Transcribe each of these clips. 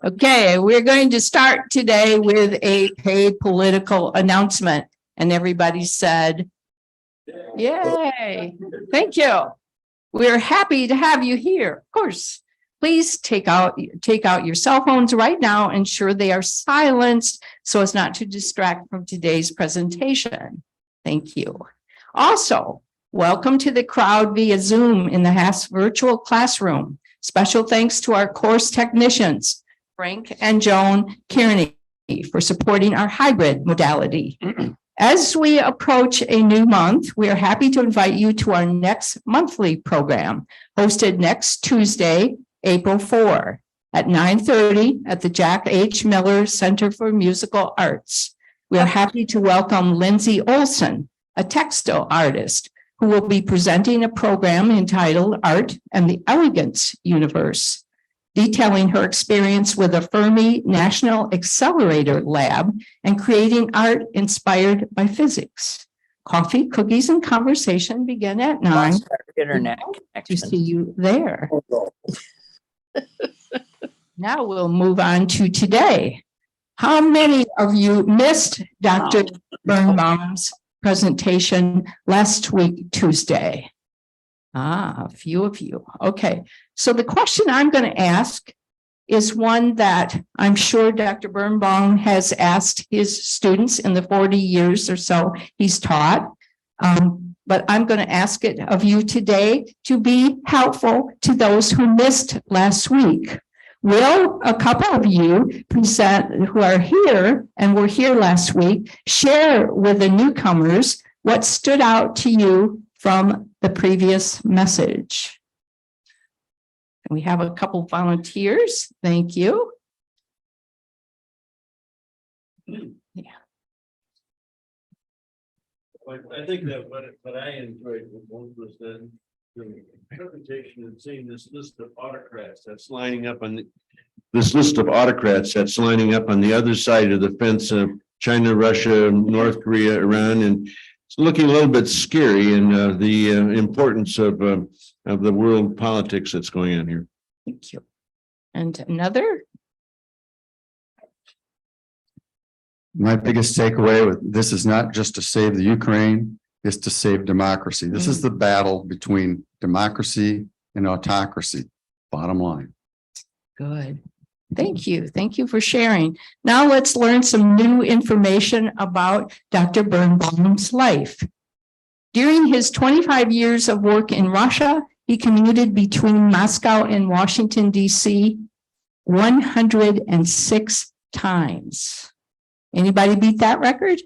Okay, we're going to start today with a paid political announcement. And everybody said, yay, thank you. We're happy to have you here. Of course, please take out your cell phones right now, ensure they are silenced so as not to distract from today's presentation. Thank you. Also, welcome to the crowd via Zoom in the Haas virtual classroom. Special thanks to our course technicians, Frank and Joan Kearney, for supporting our hybrid modality. As we approach a new month, we are happy to invite you to our next monthly program, hosted next Tuesday, April 4 at 9:30 at the Jack H. Miller Center for Musical Arts. We are happy to welcome Lindsay Olson, a textile artist, who will be presenting a program entitled Art and the Elegance Universe, detailing her experience with the Fermi National Accelerator Lab and creating art inspired by physics. Coffee, cookies, and conversation begin at 9. Internet to see you there. Now we'll move on to today. How many of you missed Dr. Bernbaum's presentation last week, Tuesday? A few of you. Okay. So the question I'm going to ask is one that I'm sure Dr. Bernbaum has asked his students in the 40 years or so he's taught. But I'm going to ask it of you today to be helpful to those who missed last week. Will a couple of you present who are here and were here last week share with the newcomers what stood out to you from the previous message? And we have a couple volunteers. Thank you. Yeah. I think that what I enjoyed was the presentation and seeing this list of autocrats that's lining up on the other side of the fence of China, Russia, North Korea, Iran, and it's looking a little bit scary, and the importance of the world politics that's going on here. Thank you. And another? My biggest takeaway with this is not just to save the Ukraine, it's to save democracy. This is the battle between democracy and autocracy, bottom line. Good. Thank you. Thank you for sharing. Now let's learn some new information about Dr. Bernbaum's life. During his 25 years of work in Russia, he commuted between Moscow and Washington, D.C. 106 times. Anybody beat that record?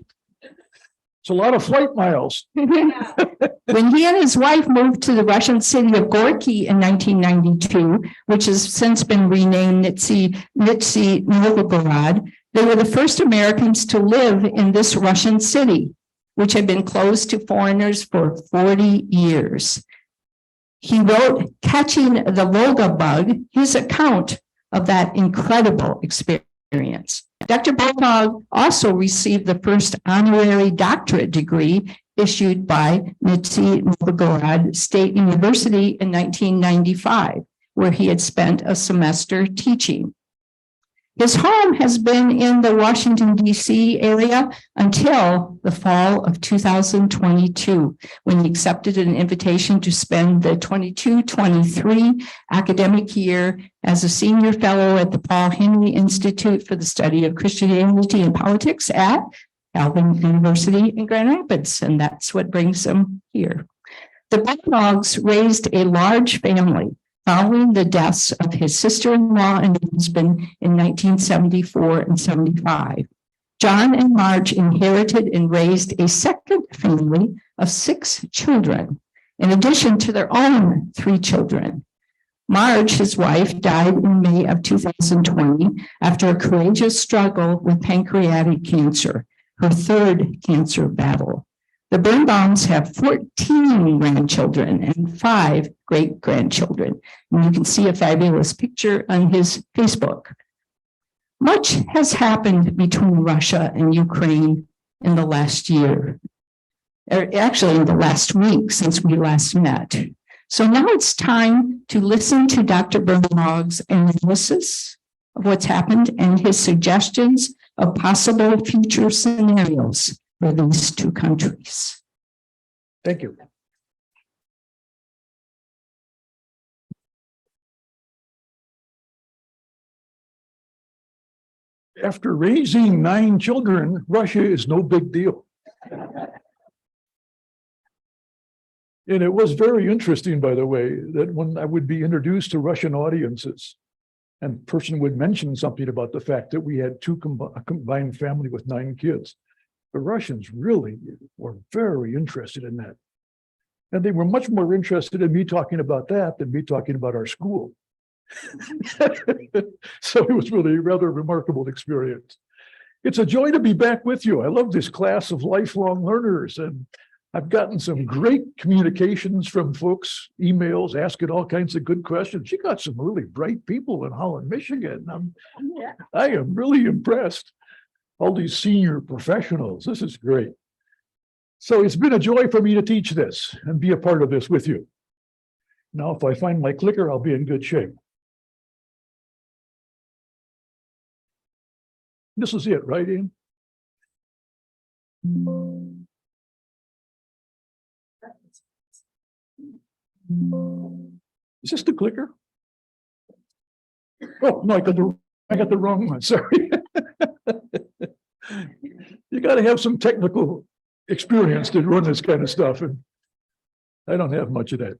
It's a lot of flight miles. When he and his wife moved to the Russian city of Gorky in 1992, which has since been renamed Nizhny Novgorod, they were the first Americans to live in this Russian city, which had been closed to foreigners for 40 years. He wrote Catching the Volga Bug, his account of that incredible experience. Dr. Bernbaum also received the first honorary doctorate degree issued by Nizhny Novgorod State University in 1995, where he had spent a semester teaching. His home has been in the Washington, D.C. area until the fall of 2022, when he accepted an invitation to spend the 22-23 academic year as a senior fellow at the Paul Henry Institute for the Study of Christianity and Politics at Calvin University in Grand Rapids, and that's what brings him here. The Bernbaums raised a large family following the deaths of his sister-in-law and husband in 1974 and 75. John and Marge inherited and raised a second family of 6 children, in addition to their own 3 children. Marge, his wife, died in May of 2020 after a courageous struggle with pancreatic cancer, her 3rd cancer battle. The Bernbaums have 14 grandchildren and 5 great-grandchildren. And you can see a fabulous picture on his Facebook. Much has happened between Russia and Ukraine in the last year, or actually in the last week since we last met. So now it's time to listen to Dr. Bernbaum's analysis of what's happened and his suggestions of possible future scenarios for these two countries. Thank you. After raising 9 children, Russia is no big deal. And it was very interesting, by the way, that when I would be introduced to Russian audiences, and a person would mention something about the fact that we had a combined family with 9 kids, the Russians really were very interested in that. And they were much more interested in me talking about that than me talking about our school. So it was really a rather remarkable experience. It's a joy to be back with you. I love this class of lifelong learners, and I've gotten some great communications from folks, emails, asking all kinds of good questions. You got some really bright people in Holland, Michigan. I am really impressed. All these senior professionals. This is great. So it's been a joy for me to teach this and be a part of this with you. Now, if I find my clicker, I'll be in good shape. This is it, right, Ian? Is this the clicker? Oh, no, I got the wrong one, sorry. You got to have some technical experience to run this kind of stuff, and I don't have much of that.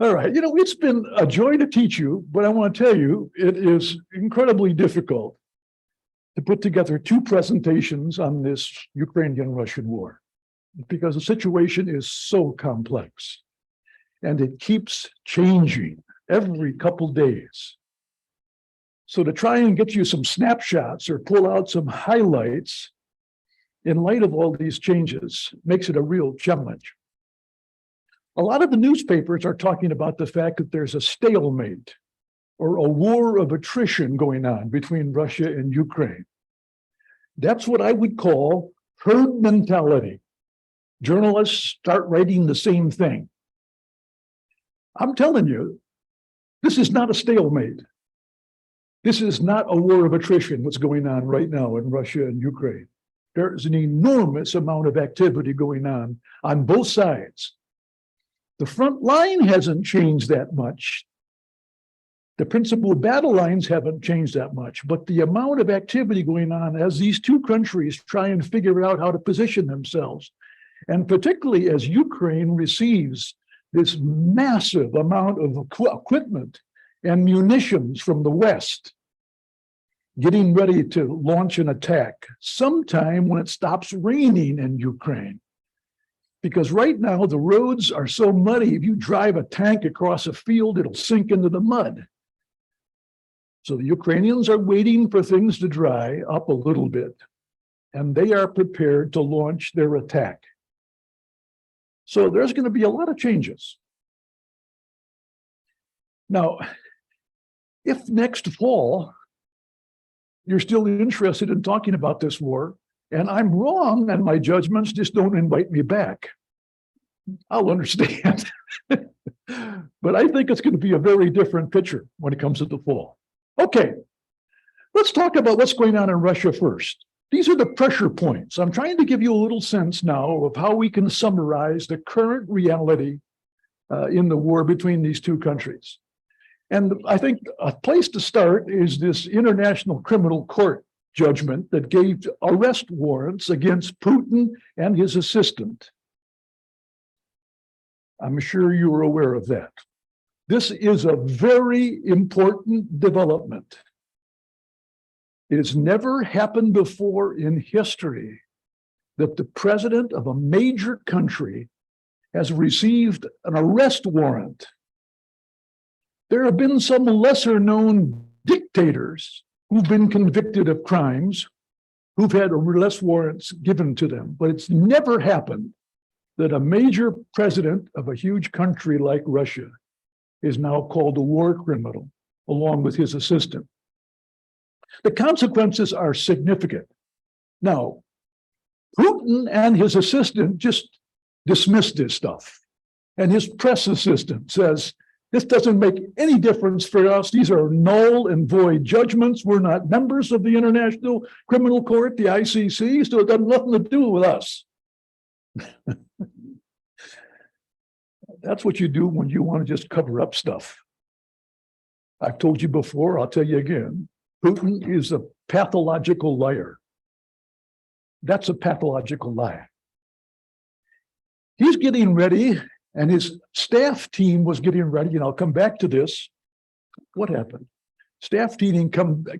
All right, it's been a joy to teach you, but I want to tell you, it is incredibly difficult to put together 2 presentations on this Ukrainian-Russian war, because the situation is so complex, and it keeps changing every couple days. So to try and get you some snapshots or pull out some highlights in light of all these changes makes it a real challenge. A lot of the newspapers are talking about the fact that there's a stalemate or a war of attrition going on between Russia and Ukraine. That's what I would call herd mentality. Journalists start writing the same thing. I'm telling you, this is not a stalemate. This is not a war of attrition, what's going on right now in Russia and Ukraine. There's an enormous amount of activity going on both sides. The front line hasn't changed that much. The principal battle lines haven't changed that much, but the amount of activity going on as these two countries try and figure out how to position themselves, and particularly as Ukraine receives this massive amount of equipment and munitions from the West, getting ready to launch an attack sometime when it stops raining in Ukraine. Because right now the roads are so muddy, if you drive a tank across a field, it'll sink into the mud. So the Ukrainians are waiting for things to dry up a little bit, and they are prepared to launch their attack. So there's going to be a lot of changes. Now, if next fall you're still interested in talking about this war, and I'm wrong and my judgments, just don't invite me back, I'll understand. But I think it's going to be a very different picture when it comes to the fall. Okay, let's talk about what's going on in Russia first. These are the pressure points. I'm trying to give you a little sense now of how we can summarize the current reality in the war between these two countries. And I think a place to start is this International Criminal Court judgment that gave arrest warrants against Putin and his assistant. I'm sure you are aware of that. This is a very important development. It has never happened before in history that the president of a major country has received an arrest warrant. There have been some lesser known dictators who've been convicted of crimes, who've had arrest warrants given to them, but it's never happened that a major president of a huge country like Russia is now called a war criminal, along with his assistant. The consequences are significant. Now, Putin and his assistant just dismissed this stuff. And his press assistant says, This doesn't make any difference for us. These are null and void judgments. We're not members of the International Criminal Court, the ICC, so it does nothing to do with us. That's what you do when you want to just cover up stuff. I've told you before, I'll tell you again, Putin is a pathological liar. That's a pathological lie. He's getting ready, and his staff team was getting ready, and I'll come back to this. What happened? Staff team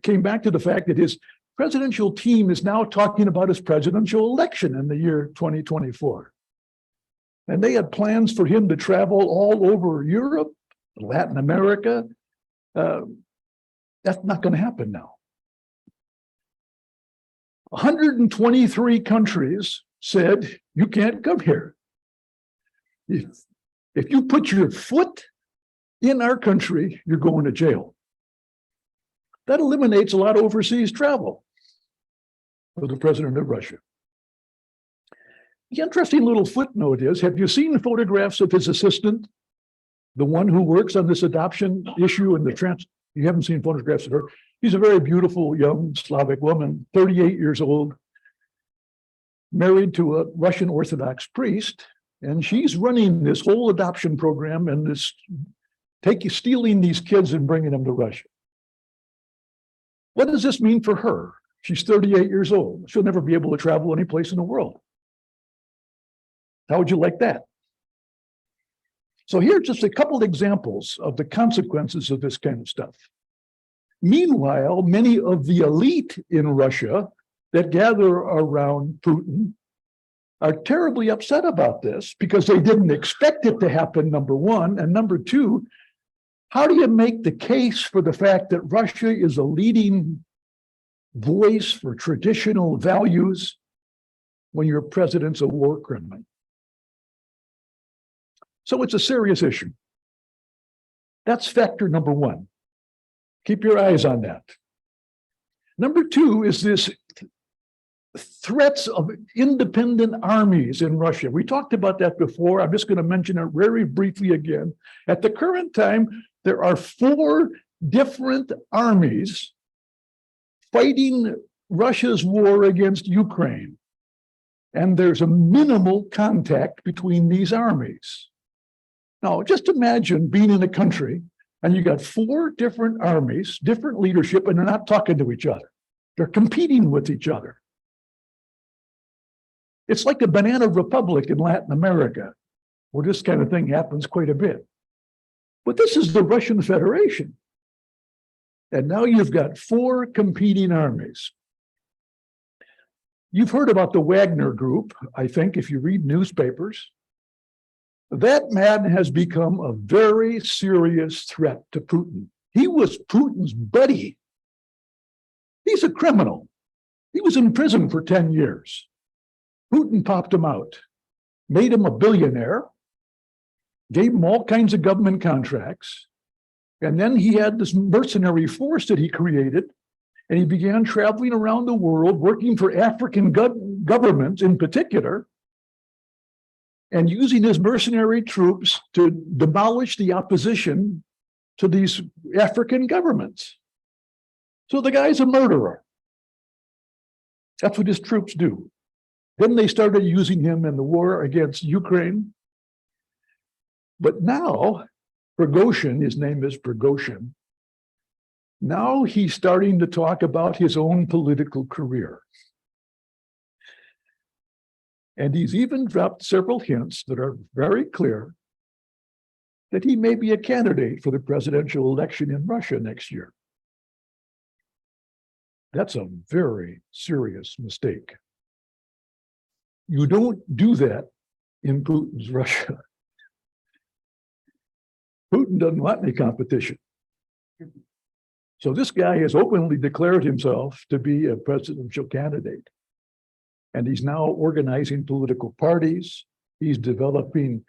came back to the fact that his presidential team is now talking about his presidential election in the year 2024. And they had plans for him to travel all over Europe, Latin America. That's not going to happen now. 123 countries said, you can't come here. If you put your foot in our country, you're going to jail. That eliminates a lot of overseas travel for the president of Russia. The interesting little footnote is, have you seen photographs of his assistant, the one who works on this adoption issue and you haven't seen photographs of her. She's a very beautiful young Slavic woman, 38 years old, married to a Russian Orthodox priest, and she's running this whole adoption program and this stealing these kids and bringing them to Russia. What does this mean for her? She's 38 years old. She'll never be able to travel any place in the world. How would you like that? So here are just a couple of examples of the consequences of this kind of stuff. Meanwhile, many of the elite in Russia that gather around Putin are terribly upset about this because they didn't expect it to happen, number one. And number two, how do you make the case for the fact that Russia is a leading voice for traditional values when your president's a war criminal? So it's a serious issue. That's factor number one. Keep your eyes on that. Number two is this threats of independent armies in Russia. We talked about that before. I'm just going to mention it very briefly again. At the current time, there are 4 different armies fighting Russia's war against Ukraine. And there's a minimal contact between these armies. Now, just imagine being in a country and you got 4 different armies, different leadership, and they're not talking to each other. They're competing with each other. It's like a banana republic in Latin America, where this kind of thing happens quite a bit. But this is the Russian Federation. And now you've got 4 competing armies. You've heard about the Wagner Group, I think, if you read newspapers. That man has become a very serious threat to Putin. He was Putin's buddy. He's a criminal. He was in prison for 10 years. Putin popped him out, made him a billionaire, gave him all kinds of government contracts, and then he had this mercenary force that he created, and he began traveling around the world, working for African governments in particular, and using his mercenary troops to demolish the opposition to these African governments. So the guy's a murderer. That's what his troops do. Then they started using him in the war against Ukraine. But now, Prigozhin, his name is Prigozhin, now he's starting to talk about his own political career. And he's even dropped several hints that are very clear that he may be a candidate for the presidential election in Russia next year. That's a very serious mistake. You don't do that in Putin's Russia. Putin doesn't want any competition. So this guy has openly declared himself to be a presidential candidate. And he's now organizing political parties. He's developing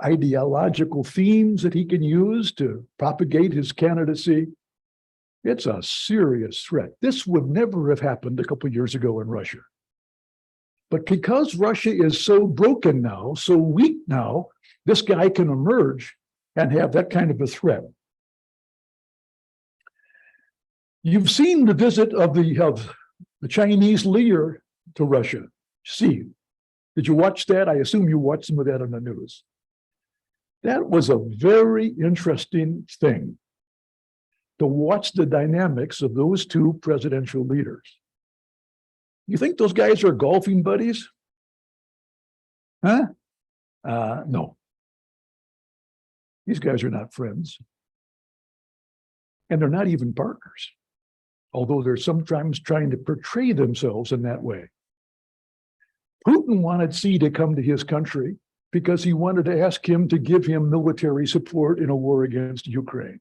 ideological themes that he can use to propagate his candidacy. It's a serious threat. This would never have happened a couple of years ago in Russia. But because Russia is so broken now, so weak now, this guy can emerge and have that kind of a threat. You've seen the visit of the Chinese leader to Russia. See, did you watch that? I assume you watched some of that on the news. That was a very interesting thing to watch the dynamics of those two presidential leaders. You think those guys are golfing buddies? Huh? No. These guys are not friends. And they're not even partners, although they're sometimes trying to portray themselves in that way. Putin wanted Xi to come to his country because he wanted to ask him to give him military support in a war against Ukraine.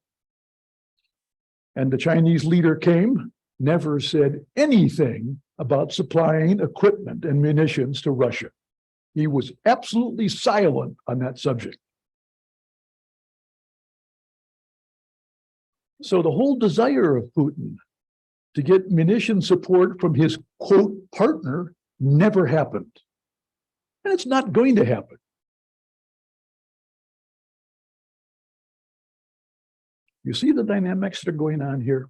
And the Chinese leader came, never said anything about supplying equipment and munitions to Russia. He was absolutely silent on that subject. So the whole desire of Putin to get munition support from his, quote, partner never happened. And it's not going to happen. You see the dynamics that are going on here?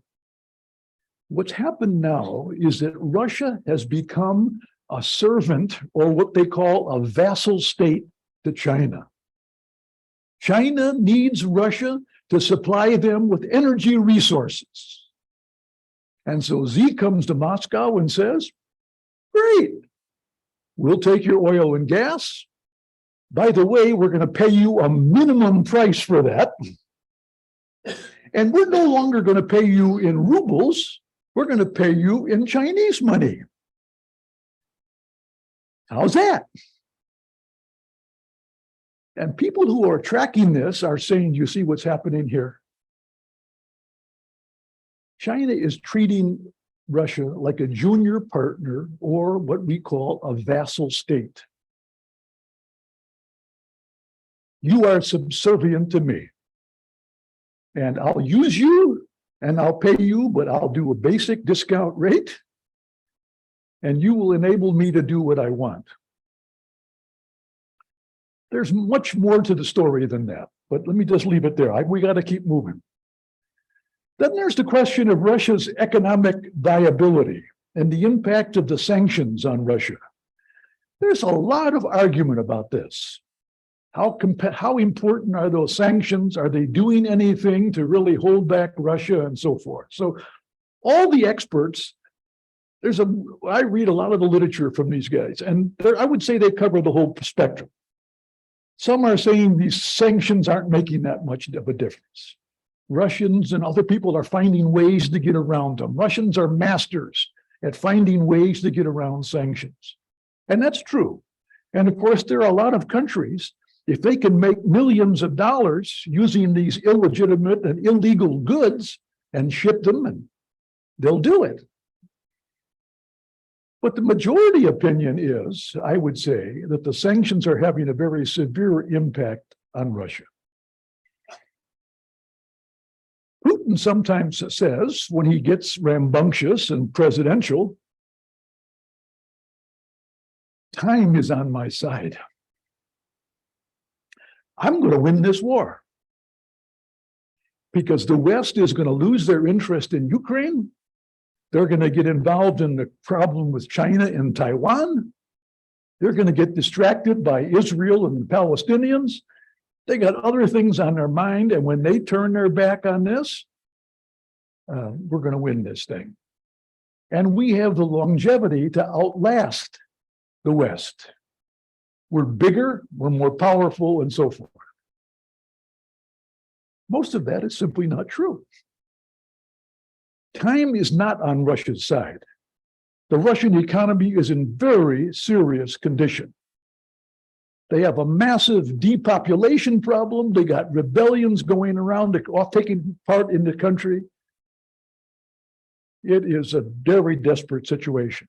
What's happened now is that Russia has become a servant, or what they call a vassal state, to China. China needs Russia to supply them with energy resources. And so Xi comes to Moscow and says, great, we'll take your oil and gas. By the way, we're going to pay you a minimum price for that. And we're no longer going to pay you in rubles. We're going to pay you in Chinese money. How's that? And people who are tracking this are saying, you see what's happening here? China is treating Russia like a junior partner, or what we call a vassal state. You are subservient to me. And I'll use you and I'll pay you, but I'll do a basic discount rate. And you will enable me to do what I want. There's much more to the story than that, but let me just leave it there. We got to keep moving. Then there's the question of Russia's economic viability and the impact of the sanctions on Russia. There's a lot of argument about this. How important are those sanctions? Are they doing anything to really hold back Russia and so forth? So all the experts, I read a lot of the literature from these guys, and I would say they cover the whole spectrum. Some are saying these sanctions aren't making that much of a difference. Russians and other people are finding ways to get around them. Russians are masters at finding ways to get around sanctions. And that's true. And of course, there are a lot of countries, if they can make millions of dollars using these illegitimate and illegal goods and ship them, and they'll do it. But the majority opinion is, I would say, that the sanctions are having a very severe impact on Russia. Putin sometimes says, when he gets rambunctious and presidential, time is on my side. I'm going to win this war because the West is going to lose their interest in Ukraine. They're going to get involved in the problem with China and Taiwan. They're going to get distracted by Israel and the Palestinians. They got other things on their mind. And when they turn their back on this, we're going to win this thing. And we have the longevity to outlast the West. We're bigger, we're more powerful, and so forth. Most of that is simply not true. Time is not on Russia's side. The Russian economy is in very serious condition. They have a massive depopulation problem. They got rebellions going around, taking part in the country. It is a very desperate situation.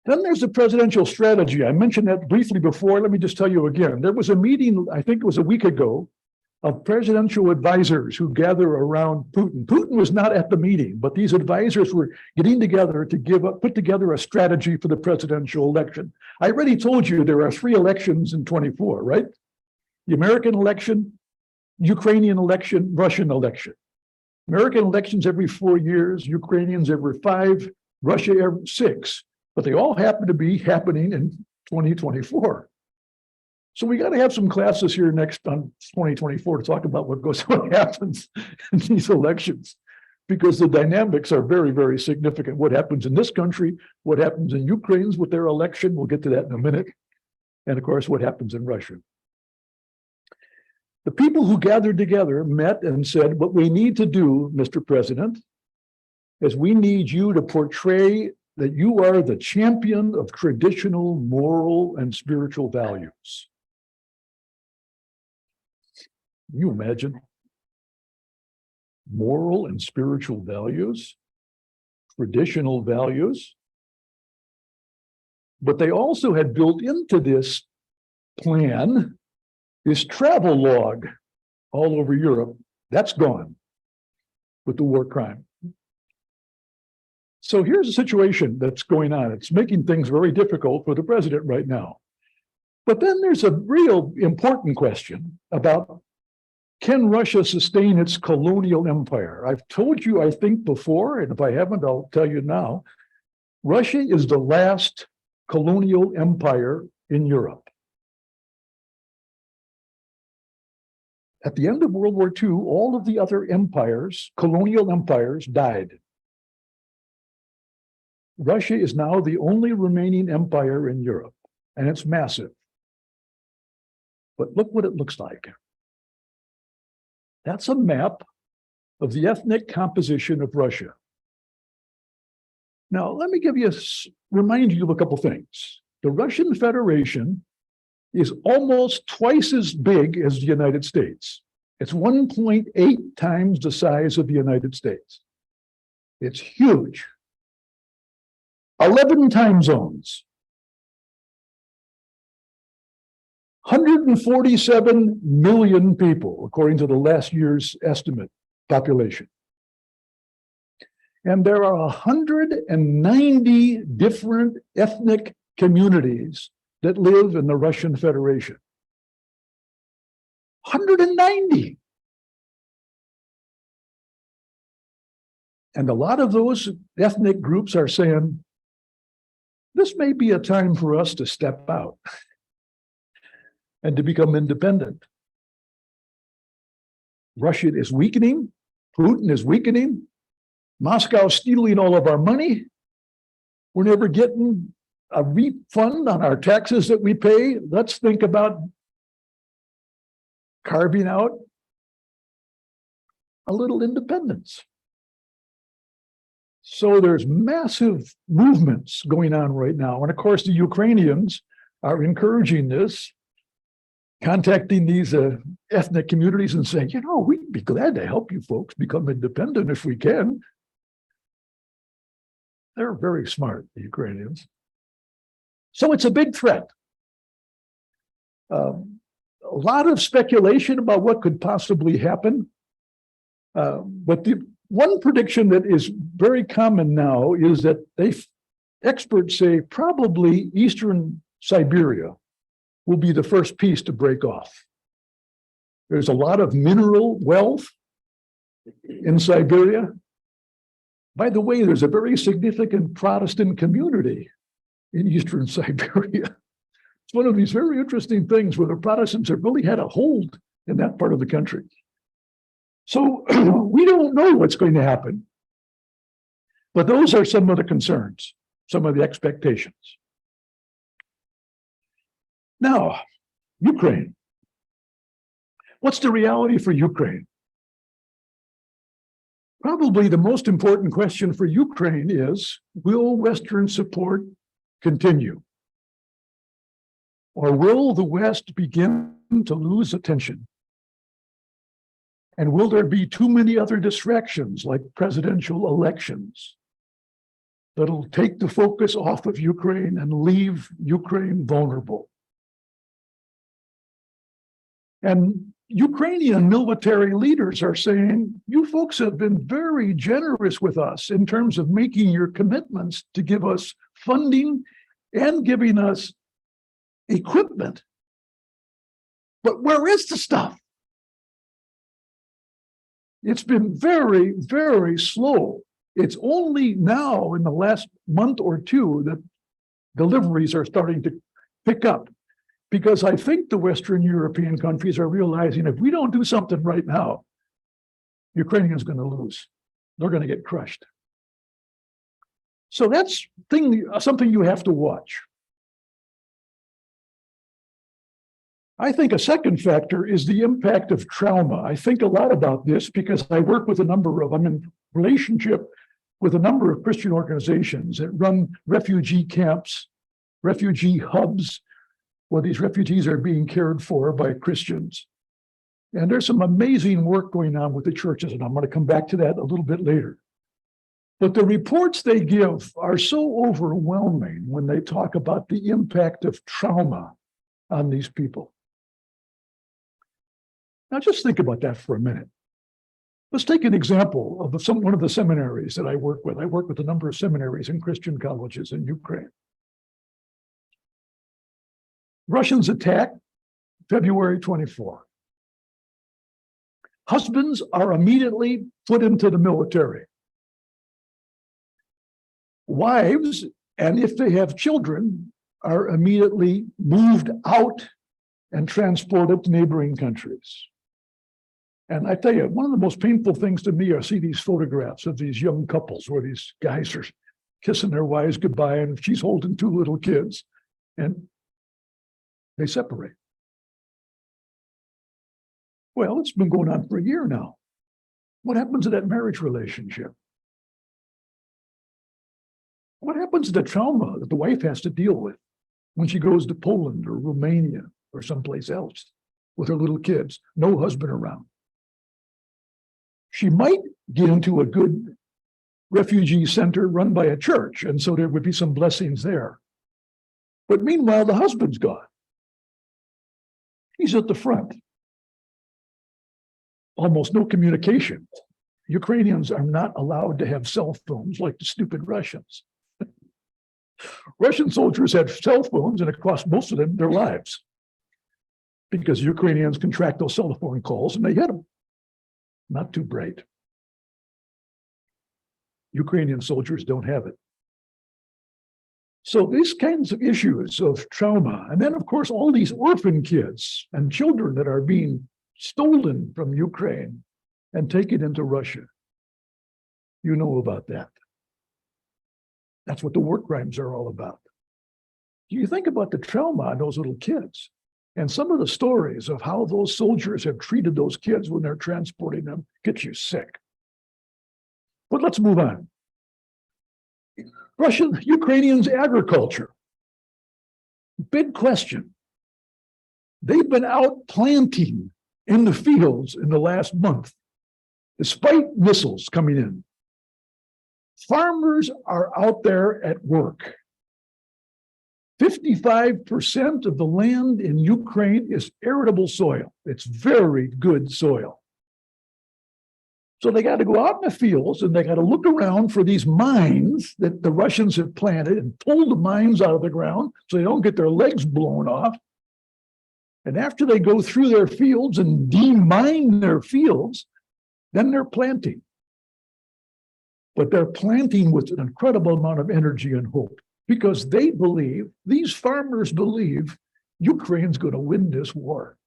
Then there's the presidential strategy. I mentioned that briefly before. Let me just tell you again. There was a meeting, I think it was a week ago, of presidential advisors who gather around Putin. Putin was not at the meeting, but these advisors were getting together to put together a strategy for the presidential election. I already told you there are 3 elections in 24, right? The American election, Ukrainian election, Russian election. American elections every 4 years, Ukrainians every 5, Russia every 6, but they all happen to be happening in 2024. So we got to have some classes here next on 2024 to talk about what happens in these elections, because the dynamics are very, very significant. What happens in this country, what happens in Ukraine's with their election, we'll get to that in a minute. And of course, what happens in Russia. The people who gathered together met and said, what we need to do, Mr. President, is we need you to portray that you are the champion of traditional moral and spiritual values. Can you imagine? Moral and spiritual values, traditional values. But they also had built into this plan this travel log all over Europe. That's gone with the war crime. So here's a situation that's going on. It's making things very difficult for the president right now. But then there's a real important question about, can Russia sustain its colonial empire? I've told you, I think, before, and if I haven't, I'll tell you now. Russia is the last colonial empire in Europe. At the end of World War II, all of the other empires, colonial empires, died. Russia is now the only remaining empire in Europe, and it's massive. But look what it looks like. That's a map of the ethnic composition of Russia. Now, let me remind you of a couple things. The Russian Federation is almost twice as big as the United States. It's 1.8 times the size of the United States. It's huge. 11 time zones. 147 million people, according to the last year's estimate, population. And there are 190 different ethnic communities that live in the Russian Federation. 190. And a lot of those ethnic groups are saying, this may be a time for us to step out and to become independent. Russia is weakening. Putin is weakening. Moscow is stealing all of our money. We're never getting a refund on our taxes that we pay. Let's think about carving out a little independence. So there's massive movements going on right now. And of course, the Ukrainians are encouraging this, contacting these ethnic communities and saying, you know, we'd be glad to help you folks become independent if we can. They're very smart, the Ukrainians. So it's a big threat. A lot of speculation about what could possibly happen. But the one prediction that is very common now is that experts say probably Eastern Siberia will be the first piece to break off. There's a lot of mineral wealth in Siberia. By the way, there's a very significant Protestant community in Eastern Siberia. It's one of these very interesting things where the Protestants have really had a hold in that part of the country. So we don't know what's going to happen. But those are some of the concerns, some of the expectations. Now, Ukraine. What's the reality for Ukraine? Probably the most important question for Ukraine is, will Western support continue? Or will the West begin to lose attention? And will there be too many other distractions like presidential elections that'll take the focus off of Ukraine and leave Ukraine vulnerable? And Ukrainian military leaders are saying, you folks have been very generous with us in terms of making your commitments to give us funding and giving us equipment. But where is the stuff? It's been very, very slow. It's only now in the last month or two that deliveries are starting to pick up. Because I think the Western European countries are realizing if we don't do something right now, Ukraine is going to lose. They're going to get crushed. So that's something you have to watch. I think a second factor is the impact of trauma. I think a lot about this because I work with I'm in relationship with a number of Christian organizations that run refugee camps, refugee hubs, where these refugees are being cared for by Christians. And there's some amazing work going on with the churches, and I'm going to come back to that a little bit later. But the reports they give are so overwhelming when they talk about the impact of trauma on these people. Now, just think about that for a minute. Let's take an example of one of the seminaries that I work with. I work with a number of seminaries and Christian colleges in Ukraine. Russians attack February 24. Husbands are immediately put into the military. Wives, and if they have children, are immediately moved out and transported to neighboring countries. And I tell you, one of the most painful things to me are see these photographs of these young couples where these guys are kissing their wives goodbye and she's holding two little kids and they separate. Well, it's been going on for a year now. What happens to that marriage relationship? What happens to the trauma that the wife has to deal with when she goes to Poland or Romania or someplace else with her little kids, no husband around? She might get into a good refugee center run by a church, and so there would be some blessings there. But meanwhile, the husband's gone. He's at the front. Almost no communication. Ukrainians are not allowed to have cell phones like the stupid Russians. Russian soldiers have cell phones, and it cost most of them their lives because Ukrainians can track those cell phone calls and they hit them. Not too bright. Ukrainian soldiers don't have it. So these kinds of issues of trauma, and then of course all these orphan kids and children that are being stolen from Ukraine and taken into Russia. You know about that. That's what the war crimes are all about. You think about the trauma on those little kids and some of the stories of how those soldiers have treated those kids when they're transporting them gets you sick. But let's move on. Ukrainians' agriculture. Big question. They've been out planting in the fields in the last month, despite missiles coming in. Farmers are out there at work. 55% of the land in Ukraine is arable soil. It's very good soil. So they got to go out in the fields and they got to look around for these mines that the Russians have planted and pull the mines out of the ground so they don't get their legs blown off. And after they go through their fields and demine their fields, then they're planting. But they're planting with an incredible amount of energy and hope because they believe, these farmers believe, Ukraine's going to win this war.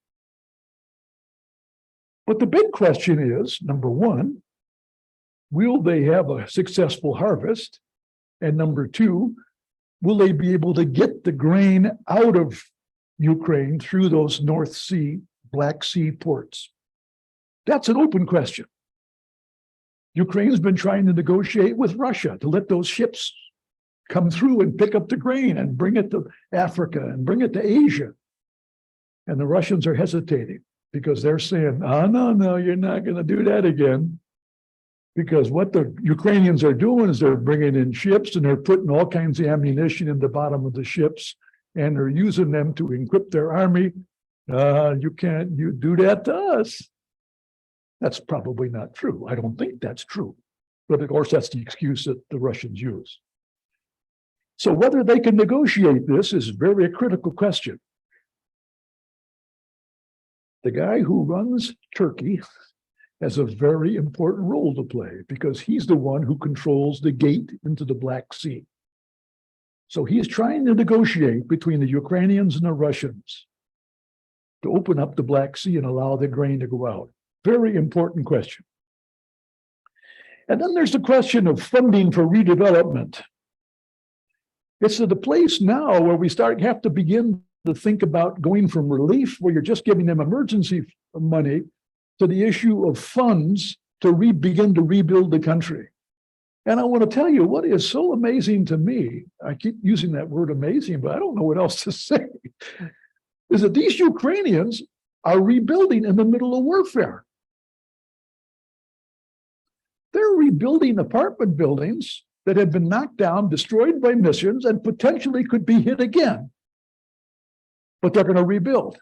But the big question is, number one, will they have a successful harvest? And number two, will they be able to get the grain out of Ukraine through those North Sea, Black Sea ports? That's an open question. Ukraine's been trying to negotiate with Russia to let those ships come through and pick up the grain and bring it to Africa and bring it to Asia. And the Russians are hesitating because they're saying, oh, no, you're not going to do that again. Because what the Ukrainians are doing is they're bringing in ships and they're putting all kinds of ammunition in the bottom of the ships and they're using them to equip their army. You do that to us. That's probably not true. I don't think that's true. But of course, that's the excuse that the Russians use. So whether they can negotiate this is very critical question. The guy who runs Turkey has a very important role to play because he's the one who controls the gate into the Black Sea. So he's trying to negotiate between the Ukrainians and the Russians to open up the Black Sea and allow the grain to go out. Very important question. And then there's the question of funding for redevelopment. It's at the place now where we have to begin to think about going from relief, where you're just giving them emergency money, to the issue of funds to begin to rebuild the country. And I want to tell you what is so amazing to me, I keep using that word amazing, but I don't know what else to say, is that these Ukrainians are rebuilding in the middle of warfare. They're rebuilding apartment buildings that have been knocked down, destroyed by missiles, and potentially could be hit again. But they're going to rebuild.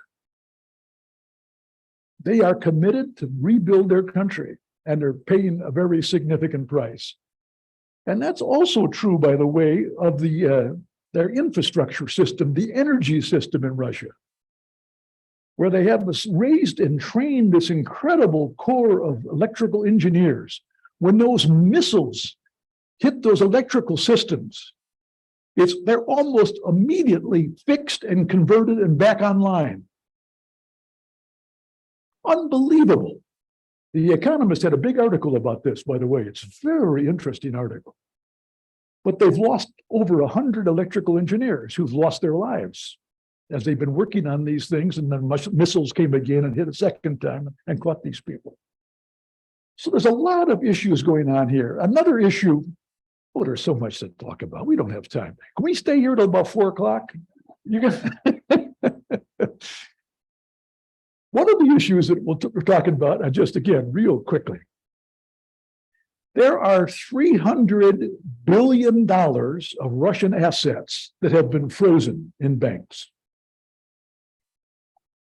They are committed to rebuild their country, and they're paying a very significant price. And that's also true, by the way, of their infrastructure system, the energy system in Russia, where they have raised and trained this incredible core of electrical engineers. When those missiles hit those electrical systems, they're almost immediately fixed and converted and back online. Unbelievable. The Economist had a big article about this, by the way. It's a very interesting article. But they've lost over 100 electrical engineers who've lost their lives as they've been working on these things, and then missiles came again and hit a second time and caught these people. So there's a lot of issues going on here. Another issue, oh, there's so much to talk about. We don't have time. Can we stay here till about 4 o'clock? You can. One of the issues that we're talking about, just again, real quickly. There are $300 billion of Russian assets that have been frozen in banks.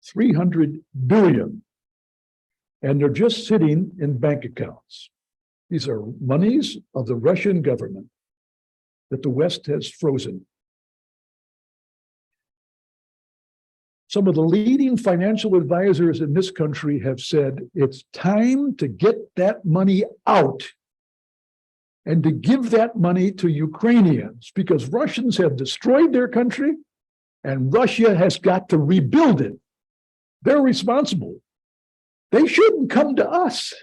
300 billion. And they're just sitting in bank accounts. These are monies of the Russian government that the West has frozen. Some of the leading financial advisors in this country have said it's time to get that money out and to give that money to Ukrainians, because Russians have destroyed their country and Russia has got to rebuild it. They're responsible. They shouldn't come to us.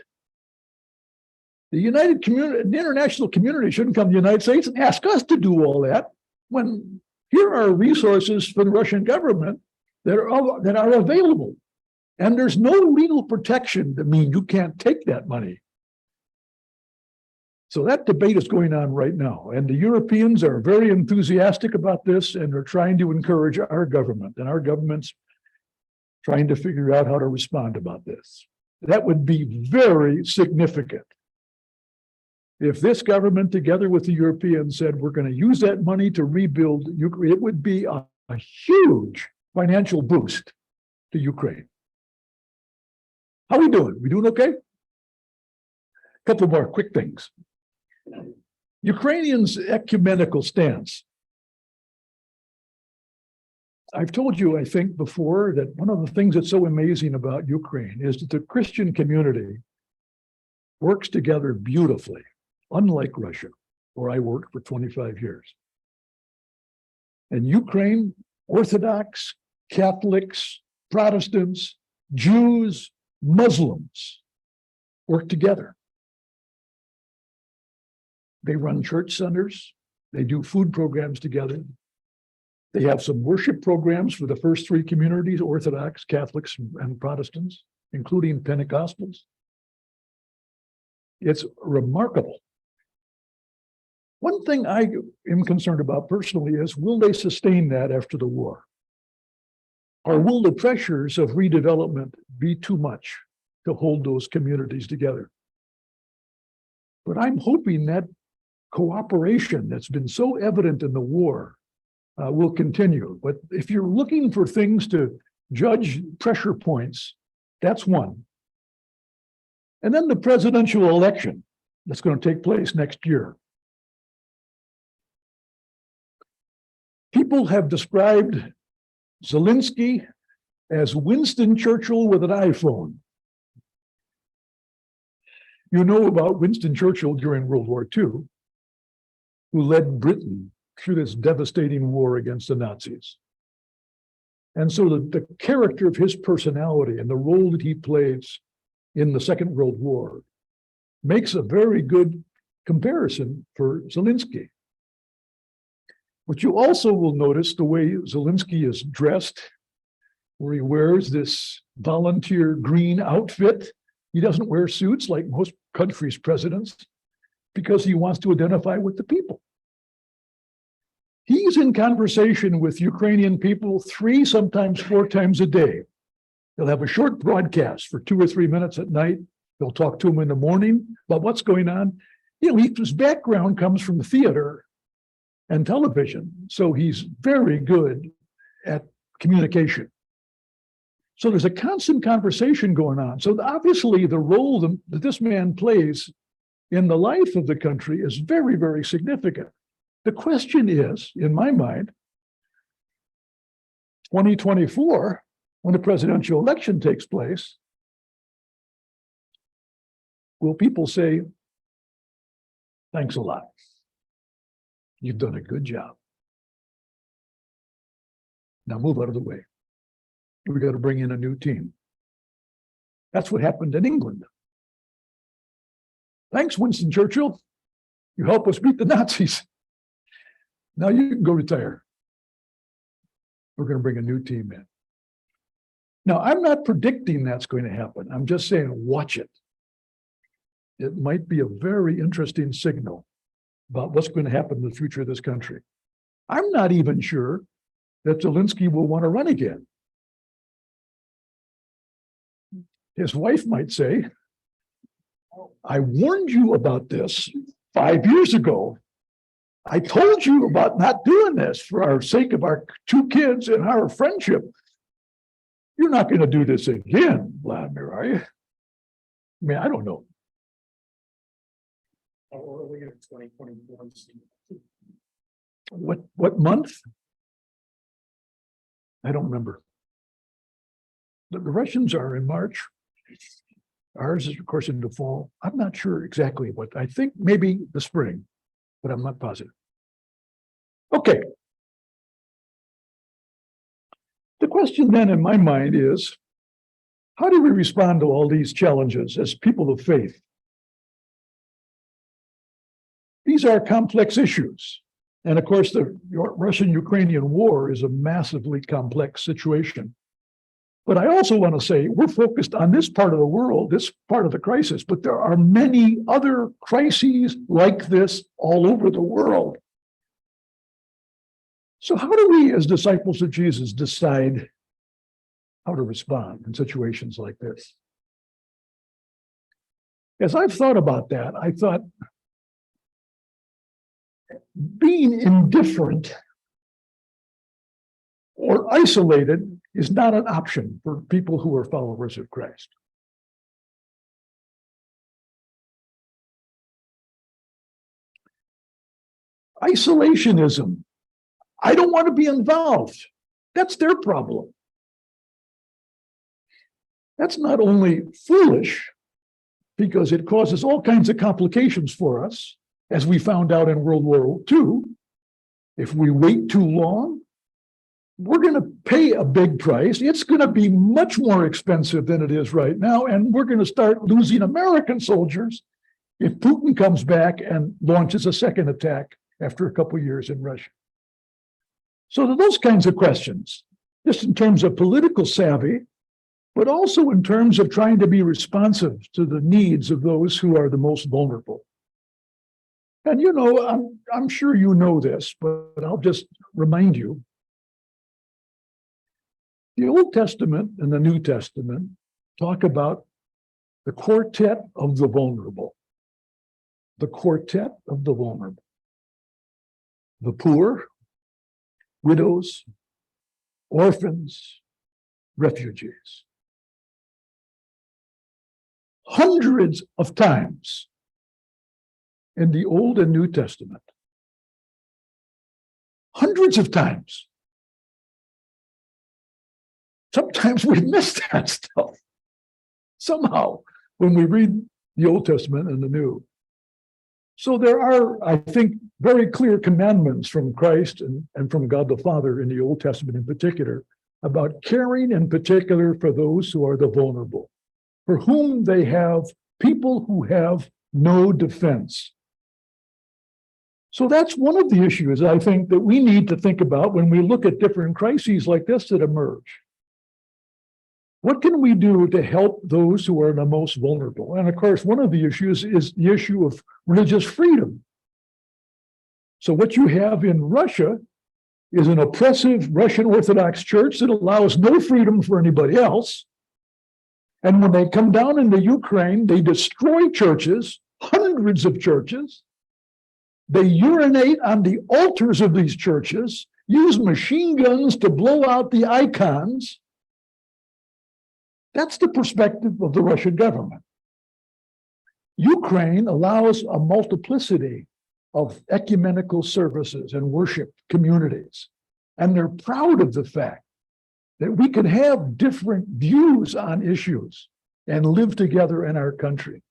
The international community shouldn't come to the United States and ask us to do all that, when here are resources for the Russian government that are available. And there's no legal protection that means you can't take that money. So that debate is going on right now. And the Europeans are very enthusiastic about this, and they're trying to encourage our government, and our government's trying to figure out how to respond about this. That would be very significant. If this government, together with the Europeans, said we're going to use that money to rebuild Ukraine, it would be a huge financial boost to Ukraine. How we doing? We doing okay? Couple more quick things. Ukrainians' ecumenical stance. I've told you, I think, before, that one of the things that's so amazing about Ukraine is that the Christian community works together beautifully, unlike Russia, where I worked for 25 years. And Ukraine, Orthodox, Catholics, Protestants, Jews, Muslims work together. They run church centers. They do food programs together. They have some worship programs for the first three communities, Orthodox, Catholics, and Protestants, including Pentecostals. It's remarkable. One thing I am concerned about personally is, will they sustain that after the war? Or will the pressures of redevelopment be too much to hold those communities together? But I'm hoping that cooperation that's been so evident in the war will continue. But if you're looking for things to judge pressure points, that's one. And then the presidential election that's going to take place next year. People have described Zelensky as Winston Churchill with an iPhone. You know about Winston Churchill during World War II, who led Britain through this devastating war against the Nazis. And so the character of his personality and the role that he plays in the Second World War makes a very good comparison for Zelensky. But you also will notice the way Zelensky is dressed, where he wears this volunteer green outfit. He doesn't wear suits like most countries' presidents because he wants to identify with the people. He's in conversation with Ukrainian people 3, sometimes 4 times a day. They'll have a short broadcast for 2 or 3 minutes at night. They'll talk to him in the morning about what's going on. You know, his background comes from theater and television, so he's very good at communication. So there's a constant conversation going on. So obviously the role that this man plays in the life of the country is very, very significant. The question is, in my mind, 2024, when the presidential election takes place, will people say, thanks a lot. You've done a good job. Now move out of the way. We got to bring in a new team. That's what happened in England. Thanks, Winston Churchill. You helped us beat the Nazis. Now you can go retire. We're going to bring a new team in. Now, I'm not predicting that's going to happen. I'm just saying, watch it. It might be a very interesting signal about what's going to happen in the future of this country. I'm not even sure that Zelensky will want to run again. His wife might say, I warned you about this 5 years ago. I told you about not doing this for our sake of our 2 kids and our friendship. You're not going to do this again, Vladimir, are you? I mean, I don't know. Earlier in 2021. What month? I don't remember. The Russians are in March. Ours is, of course, in the fall. I'm not sure exactly what. I think maybe the spring, but I'm not positive. Okay. The question then in my mind is, how do we respond to all these challenges as people of faith? These are complex issues. And of course, the Russian-Ukrainian war is a massively complex situation. But I also want to say we're focused on this part of the world, this part of the crisis, but there are many other crises like this all over the world. So how do we, as disciples of Jesus, decide how to respond in situations like this? As I've thought about that, I thought being indifferent or isolated is not an option for people who are followers of Christ. Isolationism. I don't want to be involved. That's their problem. That's not only foolish, because it causes all kinds of complications for us, as we found out in World War II. If we wait too long, we're going to pay a big price. It's going to be much more expensive than it is right now, and we're going to start losing American soldiers if Putin comes back and launches a second attack after a couple of years in Russia. So those kinds of questions, just in terms of political savvy, but also in terms of trying to be responsive to the needs of those who are the most vulnerable. And you know, I'm sure you know this, but I'll just remind you. The Old Testament and the New Testament talk about the quartet of the vulnerable. The quartet of the vulnerable. The poor, widows, orphans, refugees. Hundreds of times in the Old and New Testament. Hundreds of times. sometimes we miss that stuff somehow when we read the Old Testament and the New. So there are, I think, very clear commandments from Christ and from God the Father in the Old Testament in particular about caring in particular for those who are the vulnerable, for whom they have people who have no defense. So that's one of the issues I think that we need to think about when we look at different crises like this that emerge. What can we do to help those who are the most vulnerable? And of course, one of the issues is the issue of religious freedom. So what you have in Russia is an oppressive Russian Orthodox church that allows no freedom for anybody else. And when they come down into Ukraine, they destroy churches, hundreds of churches. They urinate on the altars of these churches, use machine guns to blow out the icons. That's the perspective of the Russian government. Ukraine allows a multiplicity of ecumenical services and worship communities. And they're proud of the fact that we can have different views on issues and live together in our country.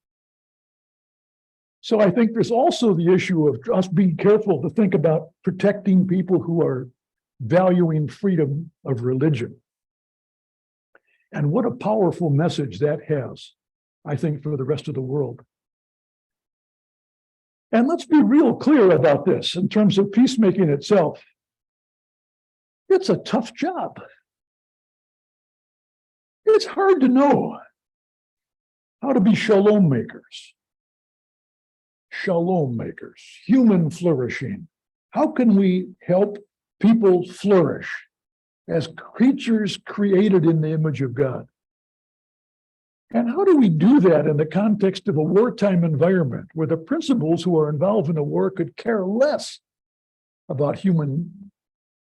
So I think there's also the issue of us being careful to think about protecting people who are valuing freedom of religion. And what a powerful message that has, I think, for the rest of the world. And let's be real clear about this in terms of peacemaking itself. It's a tough job. It's hard to know how to be shalom makers. Shalom makers, human flourishing. How can we help people flourish as creatures created in the image of God? And how do we do that in the context of a wartime environment where the principals who are involved in the war could care less about human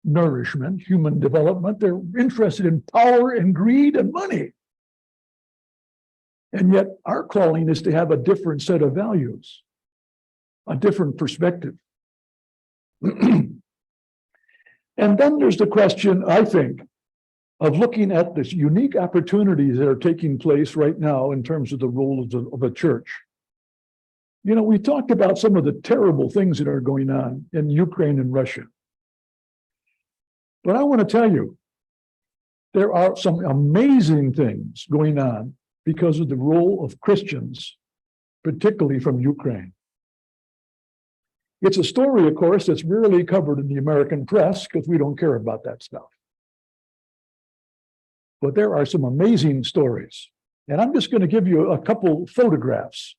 nourishment, human development? They're interested in power and greed and money. And yet our calling is to have a different set of values, a different perspective. And then there's the question, I think, of looking at this unique opportunities that are taking place right now in terms of the role of the church. You know, we talked about some of the terrible things that are going on in Ukraine and Russia. But I want to tell you, there are some amazing things going on because of the role of Christians, particularly from Ukraine. It's a story, of course, that's rarely covered in the American press because we don't care about that stuff. But there are some amazing stories. And I'm just going to give you a couple photographs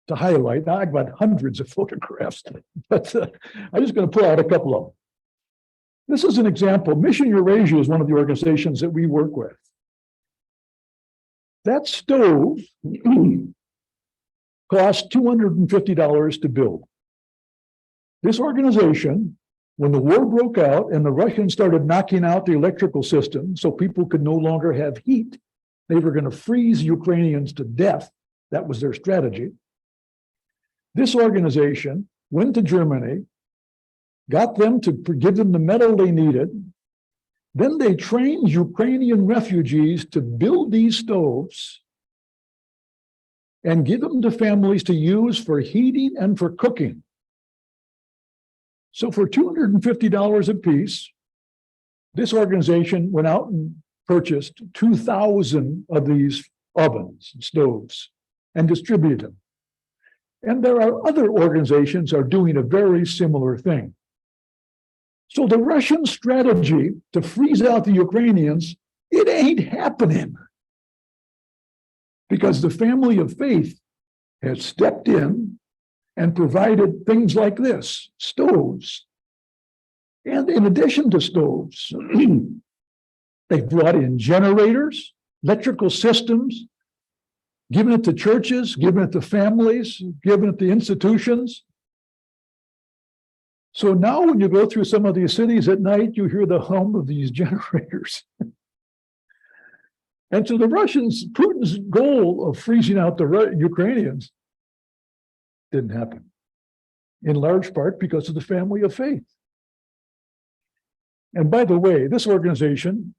to highlight. Now, I've got hundreds of photographs, but I'm just going to pull out a couple of them. This is an example. Mission Eurasia is one of the organizations that we work with. That stove cost $250 to build. This organization, when the war broke out and the Russians started knocking out the electrical system so people could no longer have heat, they were going to freeze Ukrainians to death. That was their strategy. This organization went to Germany, got them to give them the metal they needed. Then they trained Ukrainian refugees to build these stoves and give them to families to use for heating and for cooking. So for $250 a piece, this organization went out and purchased 2,000 of these ovens and stoves and distributed them. And there are other organizations are doing a very similar thing. So the Russian strategy to freeze out the Ukrainians, it ain't happening. Because the family of faith has stepped in and provided things like this, stoves. And in addition to stoves, they've brought in generators, electrical systems, given it to churches, given it to families, given it to institutions. So now when you go through some of these cities at night, you hear the hum of these generators. And so the Russians, Putin's goal of freezing out the Ukrainians didn't happen, in large part because of the family of faith. And by the way, this organization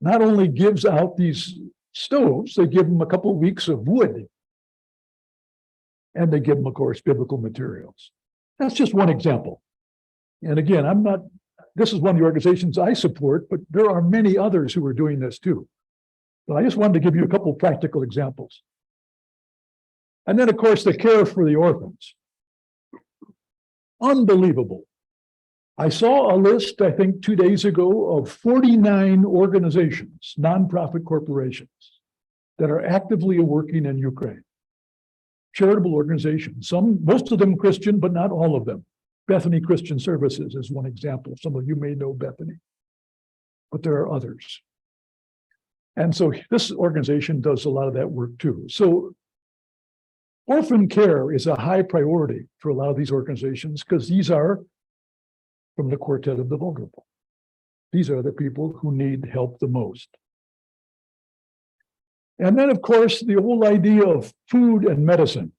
not only gives out these stoves, they give them a couple of weeks of wood. And they give them, of course, biblical materials. That's just one example. And again, this is one of the organizations I support, but there are many others who are doing this too. But I just wanted to give you a couple of practical examples. And then, of course, the care for the orphans. Unbelievable. I saw a list, I think 2 days ago, of 49 organizations, nonprofit corporations, that are actively working in Ukraine. Charitable organizations, most of them Christian, but not all of them. Bethany Christian Services is one example. Some of you may know Bethany, but there are others. And so this organization does a lot of that work too. So orphan care is a high priority for a lot of these organizations because these are from the quartet of the vulnerable. These are the people who need help the most. And then, of course, the whole idea of food and medicine.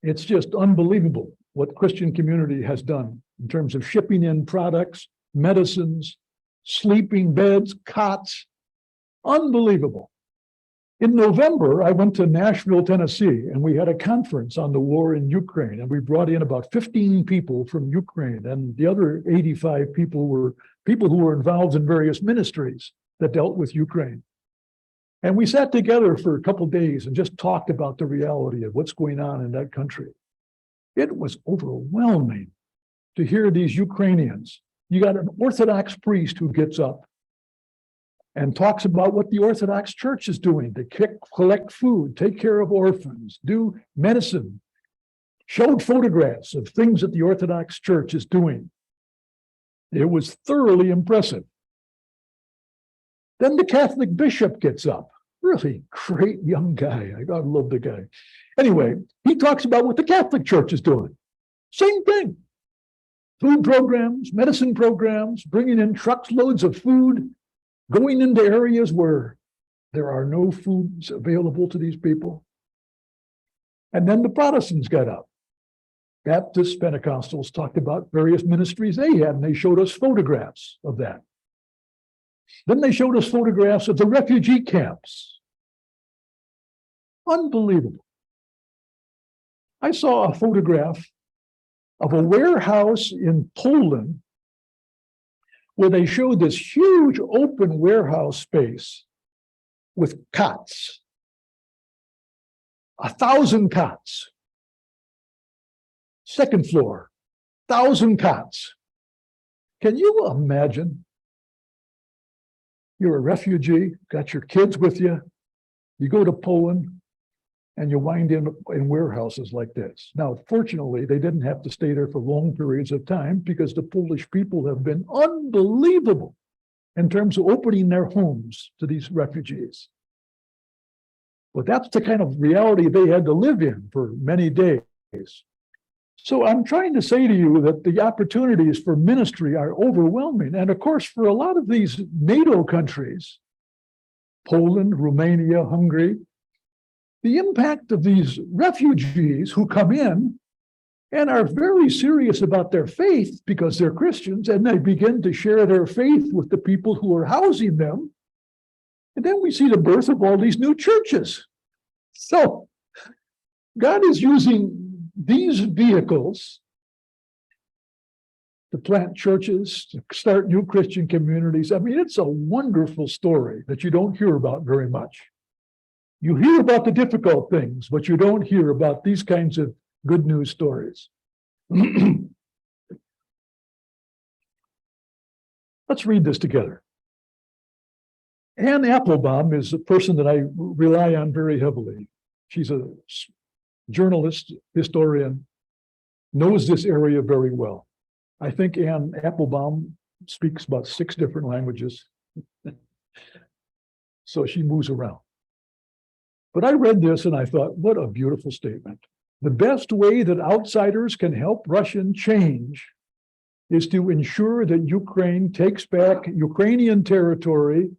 It's just unbelievable what Christian community has done in terms of shipping in products, medicines, sleeping beds, cots. Unbelievable. In November, I went to Nashville, Tennessee, and we had a conference on the war in Ukraine, and we brought in about 15 people from Ukraine, and the other 85 people were people who were involved in various ministries that dealt with Ukraine. And we sat together for a couple of days and just talked about the reality of what's going on in that country. It was overwhelming to hear these Ukrainians. You got an Orthodox priest who gets up and talks about what the Orthodox Church is doing to collect food, take care of orphans, do medicine, showed photographs of things that the Orthodox Church is doing. It was thoroughly impressive. Then the Catholic bishop gets up, really great young guy. I love the guy. Anyway, he talks about what the Catholic Church is doing. Same thing. Food programs, medicine programs, bringing in trucks loads of food, going into areas where there are no foods available to these people. And then the Protestants got up. Baptists, Pentecostals talked about various ministries they had, and they showed us photographs of that. Then they showed us photographs of the refugee camps. Unbelievable. I saw a photograph of a warehouse in Poland where they showed this huge open warehouse space with cots, 1,000 cots. Second floor, 1,000 cots. Can you imagine? You're a refugee, got your kids with you, you go to Poland, and you wind in warehouses like this. Now, fortunately, they didn't have to stay there for long periods of time because the Polish people have been unbelievable in terms of opening their homes to these refugees. But that's the kind of reality they had to live in for many days. So I'm trying to say to you that the opportunities for ministry are overwhelming. And of course, for a lot of these NATO countries, Poland, Romania, Hungary, the impact of these refugees who come in and are very serious about their faith because they're Christians, and they begin to share their faith with the people who are housing them. And then we see the birth of all these new churches. So God is using these vehicles to plant churches, to start new Christian communities. I mean, it's a wonderful story that you don't hear about very much. You hear about the difficult things, but you don't hear about these kinds of good news stories. Let's read this together. Anne Applebaum is a person that I rely on very heavily. She's a journalist, historian, knows this area very well. I think Anne Applebaum speaks about 6 different languages. So she moves around. But I read this and I thought, what a beautiful statement. The best way that outsiders can help Russian change is to ensure that Ukraine takes back Ukrainian territory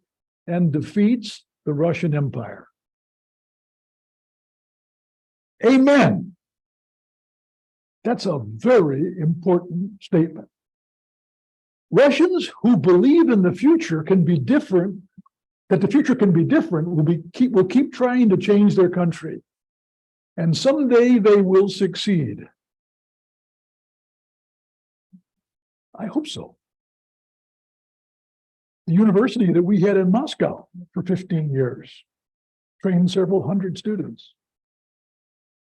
and defeats the Russian Empire. Amen. That's a very important statement. Russians who believe in the future can be different, that the future can be different, will keep trying to change their country. And someday they will succeed. I hope so. The university that we had in Moscow for 15 years trained several hundred students.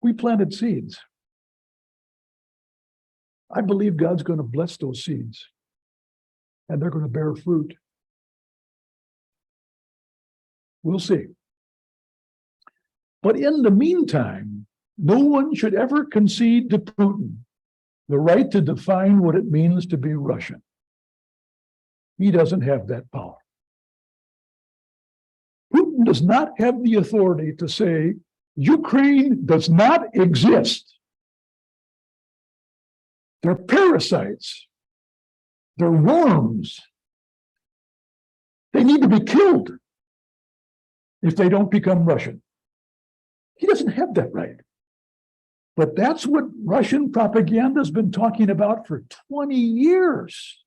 We planted seeds. I believe God's going to bless those seeds and they're going to bear fruit. We'll see. But in the meantime, no one should ever concede to Putin the right to define what it means to be Russian. He doesn't have that power. Putin does not have the authority to say, Ukraine does not exist. They're parasites. They're worms. They need to be killed if they don't become Russian. He doesn't have that right. But that's what Russian propaganda has been talking about for 20 years.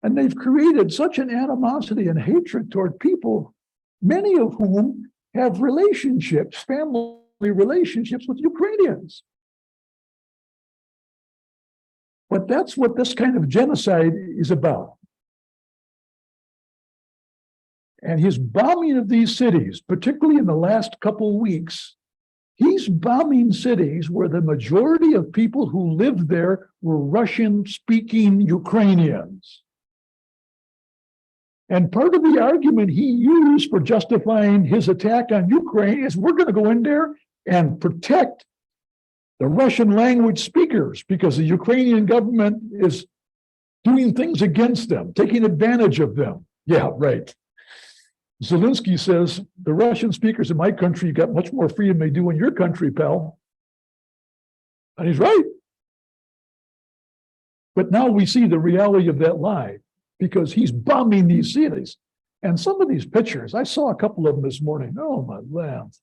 And they've created such an animosity and hatred toward people, many of whom have relationships, family relationships with Ukrainians. But that's what this kind of genocide is about. And his bombing of these cities, particularly in the last couple of weeks, he's bombing cities where the majority of people who lived there were Russian-speaking Ukrainians. And part of the argument he used for justifying his attack on Ukraine is we're going to go in there and protect the Russian language speakers because the Ukrainian government is doing things against them, taking advantage of them. Yeah, right. Zelensky says the Russian speakers in my country got much more freedom than they do in your country, pal. And he's right. But now we see the reality of that lie because he's bombing these cities. And some of these pictures, I saw a couple of them this morning. Oh, my land.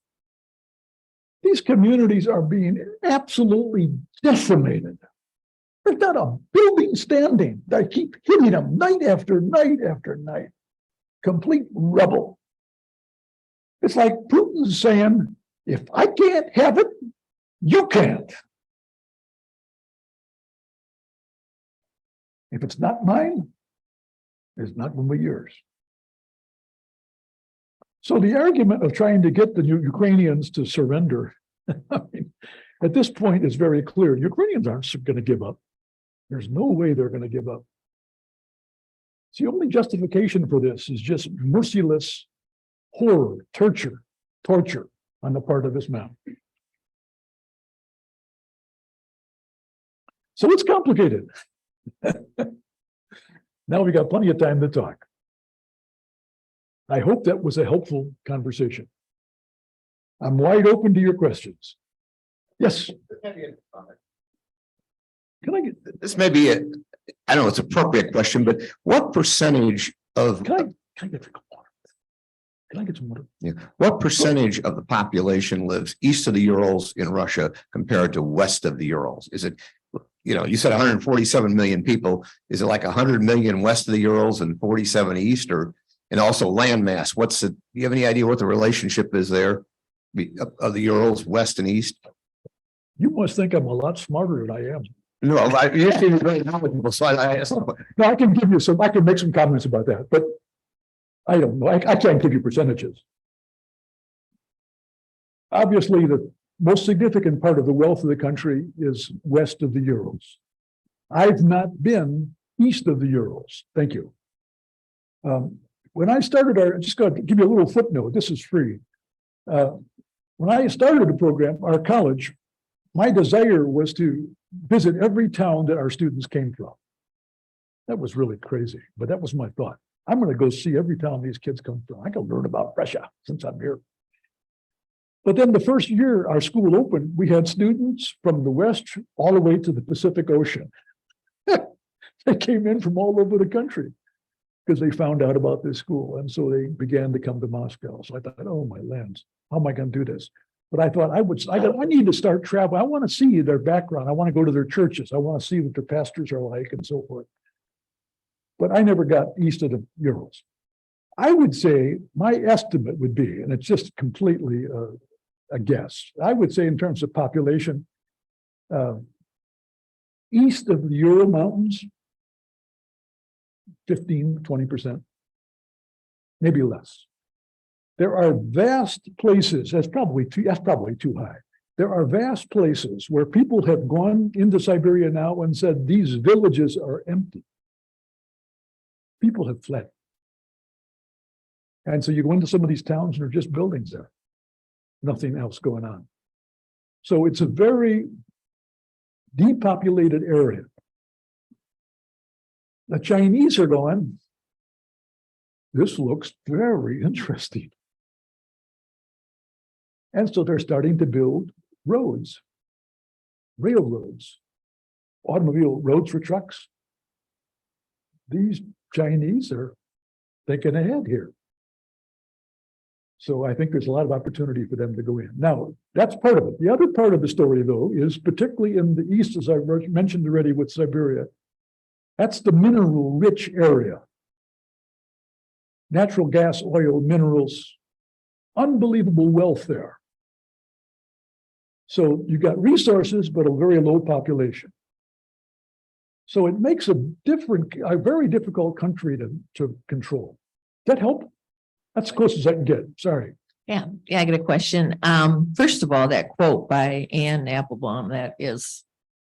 These communities are being absolutely decimated. There's not a building standing. They keep hitting them night after night after night. Complete rubble. It's like Putin's saying, if I can't have it, you can't. If it's not mine, it's not going to be yours. So the argument of trying to get the Ukrainians to surrender, I mean, at this point is very clear. Ukrainians aren't going to give up. There's no way they're going to give up. The only justification for this is just merciless horror, torture on the part of this man. So it's complicated. Now we got plenty of time to talk. I hope that was a helpful conversation. I'm wide open to your questions. Yes. Can I get This may be I don't know, it's an appropriate question, but what percentage of Can I get some water? Can I get some water? what percentage of the population lives east of the Urals in Russia compared to west of the Urals? Is it, you said 147 million people. Is it like 100 million west of the Urals and 47 east, or and also land mass? Do you have any idea what the relationship is there of the Urals, west and east? You must think I'm a lot smarter than I am. No, you seem very knowledgeable, so I asked. No, I can give you some, I can make some comments about that, but I don't know. I can't give you percentages. Obviously, the most significant part of the wealth of the country is west of the Urals. I've not been east of the Urals. Thank you. When I started just going to give you a little footnote, this is free. When I started the program, our college, my desire was to visit every town that our students came from. That was really crazy, but that was my thought. I'm going to go see every town these kids come from. I can learn about Russia since I'm here. But then the first year our school opened, we had students from the West all the way to the Pacific Ocean. They came in from all over the country because they found out about this school. And so they began to come to Moscow. So I thought, oh, my lands, how am I going to do this? But I thought I need to start traveling. I want to see their background. I want to go to their churches. I want to see what their pastors are like and so forth. But I never got east of the Urals. I would say my estimate would be, and it's just completely a guess, I would say in terms of population, east of the Ural Mountains, 15-20%, maybe less. There are vast places, that's probably too high. There are vast places where people have gone into Siberia now and said these villages are empty. People have fled. And so you go into some of these towns and there are just buildings there. Nothing else going on. So it's a very depopulated area. The Chinese are going, this looks very interesting. And so they're starting to build roads, railroads, automobile roads for trucks. These Chinese are thinking ahead here. So I think there's a lot of opportunity for them to go in. Now, that's part of it. The other part of the story, though, is particularly in the east, as I mentioned already with Siberia, that's the mineral-rich area. Natural gas, oil, minerals, unbelievable wealth there. So you got resources, but a very low population. So it makes a very difficult country to control. Does that help? That's as close as I can get. Sorry. Yeah, I got a question. First of all, that quote by Anne Applebaum, that is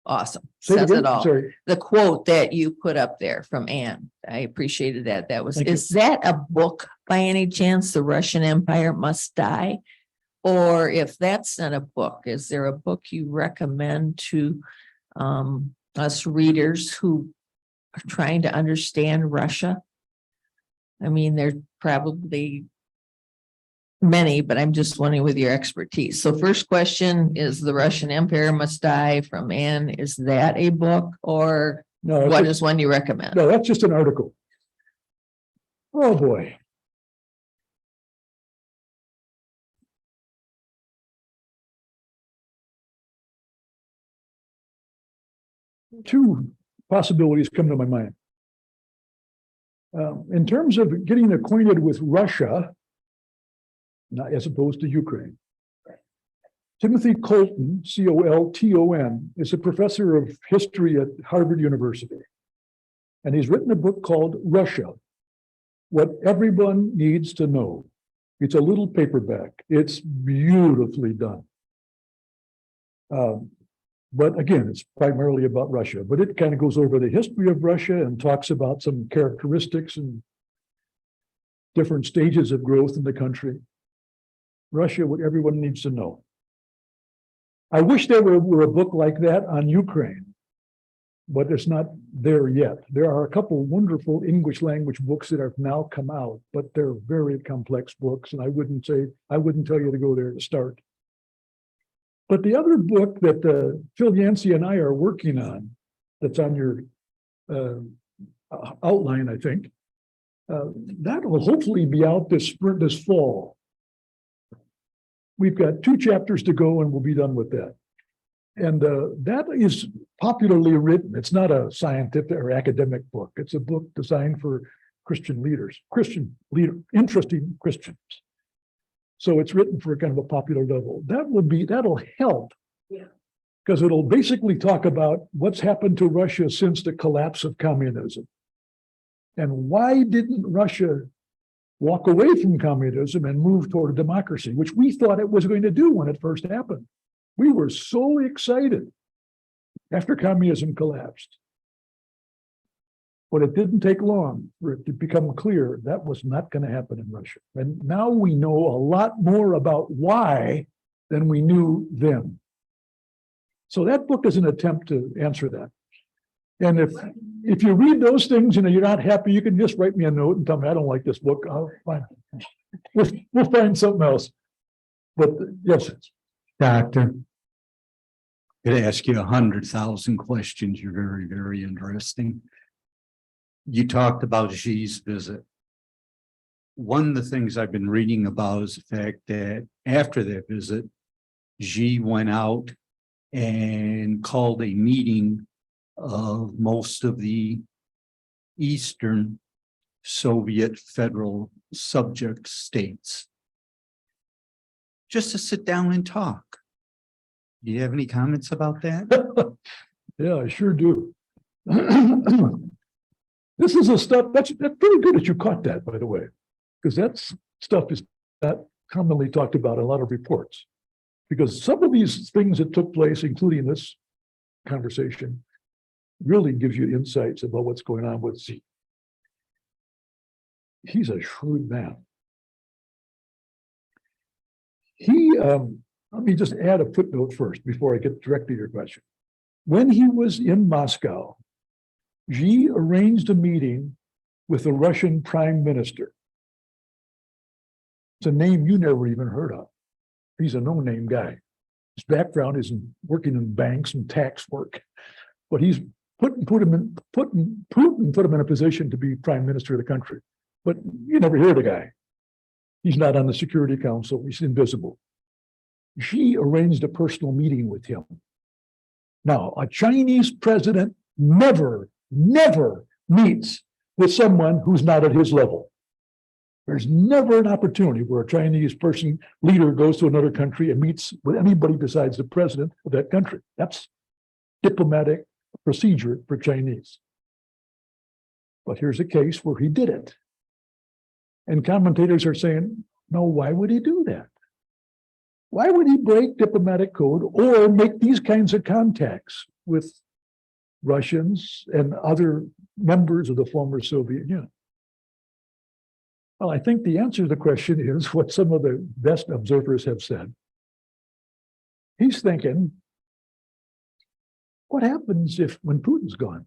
awesome. Say it Says again? it all. Sorry. The quote that you put up there from Anne, I appreciated that. Thank you. Is that a book by any chance? The Russian Empire Must Die? Or if that's not a book, is there a book you recommend to us readers who are trying to understand Russia? I mean, there's probably many, but I'm just wondering with your expertise. So first question is The Russian Empire Must Die from Anne. Is that a book or No, what is one you recommend? no, that's just an article. Oh, boy. Two possibilities come to my mind. In terms of getting acquainted with Russia, not as opposed to Ukraine, Timothy Colton, Colton, is a professor of history at Harvard University. And he's written a book called Russia, What Everyone Needs to Know. It's a little paperback. It's beautifully done. But again, it's primarily about Russia, but it kind of goes over the history of Russia and talks about some characteristics and different stages of growth in the country. Russia, what everyone needs to know. I wish there were a book like that on Ukraine, but it's not there yet. There are a couple wonderful English language books that have now come out, but they're very complex books, and I wouldn't tell you to go there to start. But the other book that Phil Yancey and I are working on, that's on your outline, I think, that will hopefully be out this fall. We've got 2 chapters to go and we'll be done with that. And that is popularly written. It's not a scientific or academic book. It's a book designed for Christian leaders, interesting Christians. So it's written for kind of a popular level. That'll help. Yeah. Because it'll basically talk about what's happened to Russia since the collapse of communism. And why didn't Russia walk away from communism and move toward democracy, which we thought it was going to do when it first happened. We were so excited after communism collapsed. But it didn't take long for it to become clear that was not going to happen in Russia. And now we know a lot more about why than we knew then. So that book is an attempt to answer that. And if you read those things and you're not happy, you can just write me a note and tell me I don't like this book. I'll find, we'll find something else. But yes. Doctor, could I ask you 100,000 questions? You're very, very interesting. You talked about Xi's visit. One of the things I've been reading about is the fact that after that visit, Xi went out and called a meeting of most of the Eastern Soviet federal subject states. Just to sit down and talk. Do you have any comments about that? Yeah, I sure do. This is a stuff that's pretty good that you caught that, by the way, because that's stuff is not commonly talked about in a lot of reports. Because some of these things that took place, including this conversation, really gives you insights about what's going on with Z. He's a shrewd man. Let me just add a footnote first before I get directly to your question. When he was in Moscow, Xi arranged a meeting with the Russian prime minister. It's a name you never even heard of. He's a no-name guy. His background is in working in banks and tax work, but he's Putin put him in a position to be prime minister of the country. But you never hear the guy. He's not on the Security Council. He's invisible. Xi arranged a personal meeting with him. Now, a Chinese president never meets with someone who's not at his level. There's never an opportunity where a Chinese leader goes to another country and meets with anybody besides the president of that country. That's diplomatic procedure for Chinese. But here's a case where he did it. And commentators are saying, no, why would he do that? Why would he break diplomatic code or make these kinds of contacts with Russians and other members of the former Soviet Union? Well, I think the answer to the question is what some of the best observers have said. He's thinking, what happens when Putin's gone?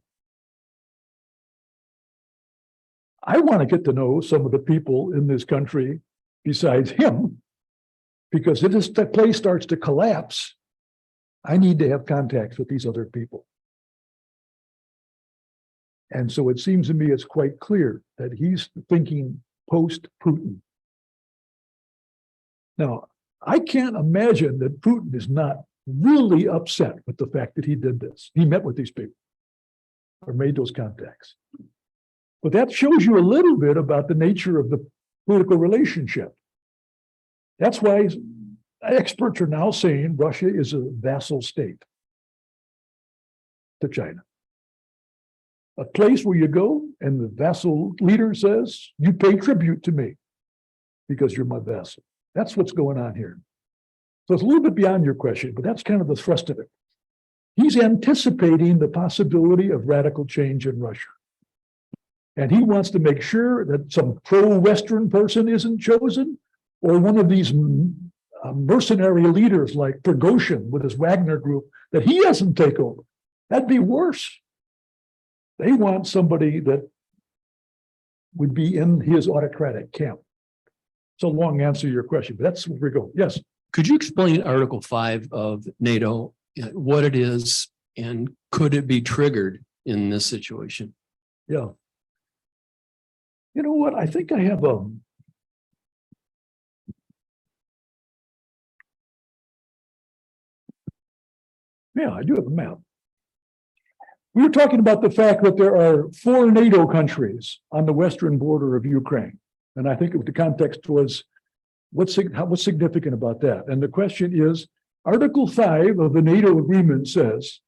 I want to get to know some of the people in this country besides him, because if this place starts to collapse, I need to have contacts with these other people. And so it seems to me it's quite clear that he's thinking post-Putin. Now, I can't imagine that Putin is not really upset with the fact that he did this. He met with these people or made those contacts. But that shows you a little bit about the nature of the political relationship. That's why experts are now saying Russia is a vassal state to China. A place where you go and the vassal leader says, you pay tribute to me because you're my vassal. That's what's going on here. So it's a little bit beyond your question, but that's kind of the thrust of it. He's anticipating the possibility of radical change in Russia. And he wants to make sure that some pro-Western person isn't chosen, or one of these mercenary leaders like Prigozhin with his Wagner group, that he doesn't take over. That'd be worse. They want somebody that would be in his autocratic camp. It's a long answer to your question, but that's where we go. Yes. Could you explain Article 5 of NATO, what it is, and could it be triggered in this situation? Yeah. You know what? I think I have I do have a map. We were talking about the fact that there are 4 NATO countries on the western border of Ukraine. And I think the context was, what's significant about that? And the question is, Article 5 of the NATO agreement says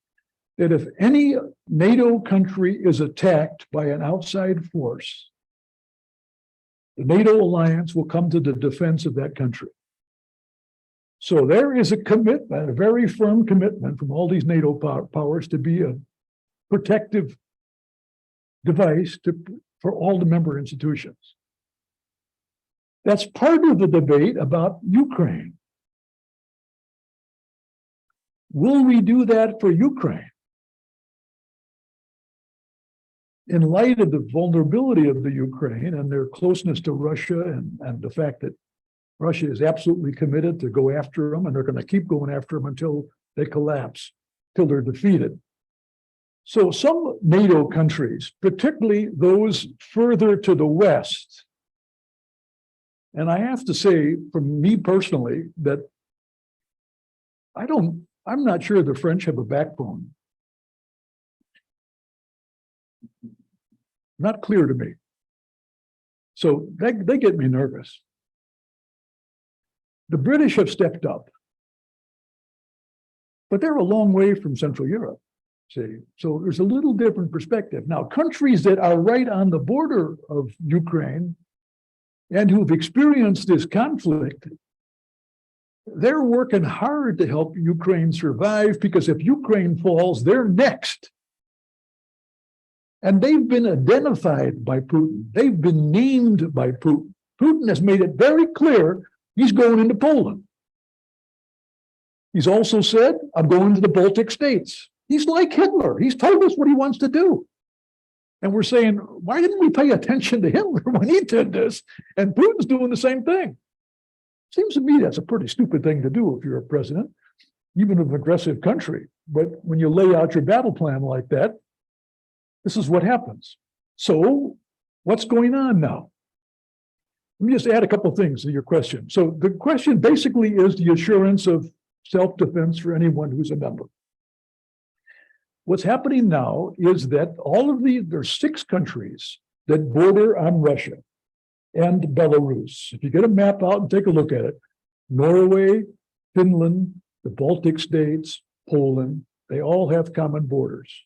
that if any NATO country is attacked by an outside force, the NATO alliance will come to the defense of that country. So there is a commitment, a very firm commitment from all these NATO powers to be a protective device for all the member institutions. That's part of the debate about Ukraine. Will we do that for Ukraine? In light of the vulnerability of the Ukraine and their closeness to Russia and the fact that Russia is absolutely committed to go after them, and they're going to keep going after them until they collapse, till they're defeated. So some NATO countries, particularly those further to the west, and I have to say, from me personally, that I'm not sure the French have a backbone. Not clear to me. So they get me nervous. The British have stepped up. But they're a long way from Central Europe, see? So there's a little different perspective. Now, countries that are right on the border of Ukraine and who've experienced this conflict, they're working hard to help Ukraine survive, because if Ukraine falls, they're next. And they've been identified by Putin. They've been named by Putin. Putin has made it very clear he's going into Poland. He's also said, I'm going to the Baltic states. He's like Hitler. He's told us what he wants to do. And we're saying, why didn't we pay attention to Hitler when he did this? And Putin's doing the same thing. Seems to me that's a pretty stupid thing to do if you're a president, even of an aggressive country. But when you lay out your battle plan like that, this is what happens. So what's going on now? Let me just add a couple of things to your question. So the question basically is the assurance of self-defense for anyone who's a member. What's happening now is that there's 6 countries that border on Russia and Belarus. If you get a map out and take a look at it, Norway, Finland, the Baltic states, Poland, they all have common borders.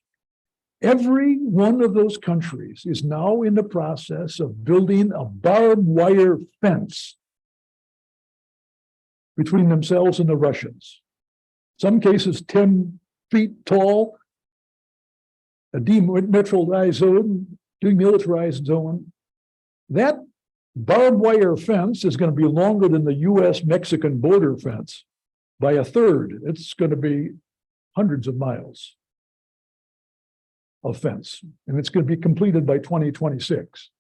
Every one of those countries is now in the process of building a barbed wire fence between themselves and the Russians. Some cases 10 feet tall, a demilitarized zone. That barbed wire fence is going to be longer than the US-Mexican border fence by a third. It's going to be hundreds of miles of fence, and it's going to be completed by 2026.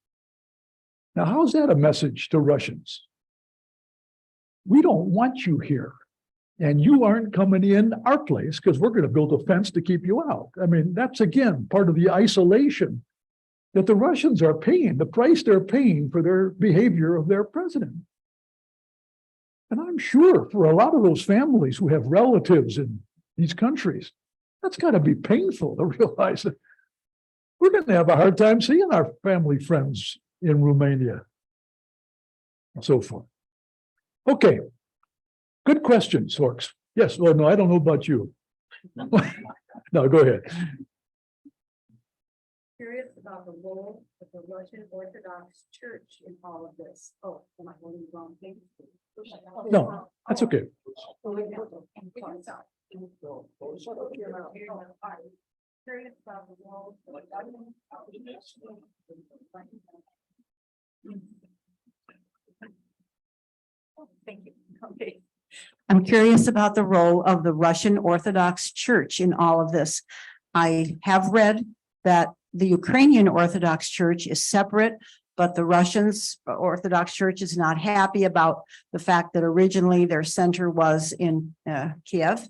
Now, how is that a message to Russians? We don't want you here, and you aren't coming in our place because we're going to build a fence to keep you out. I mean, that's again part of the isolation that the Russians are paying, the price they're paying for their behavior of their president. And I'm sure for a lot of those families who have relatives in these countries, that's got to be painful to realize that we're going to have a hard time seeing our family friends in Romania and so forth. Okay. Good questions, folks. Yes. Well, no, I don't know about you. No, go ahead. Curious about the role of the Russian Orthodox Church in all of this. Oh, am I holding the wrong thing? No, that's okay. Curious about the role of the Thank you. Okay. I'm curious about the role of the Russian Orthodox Church in all of this. I have read that the Ukrainian Orthodox Church is separate, but the Russians Orthodox Church is not happy about the fact that originally their center was in Kiev.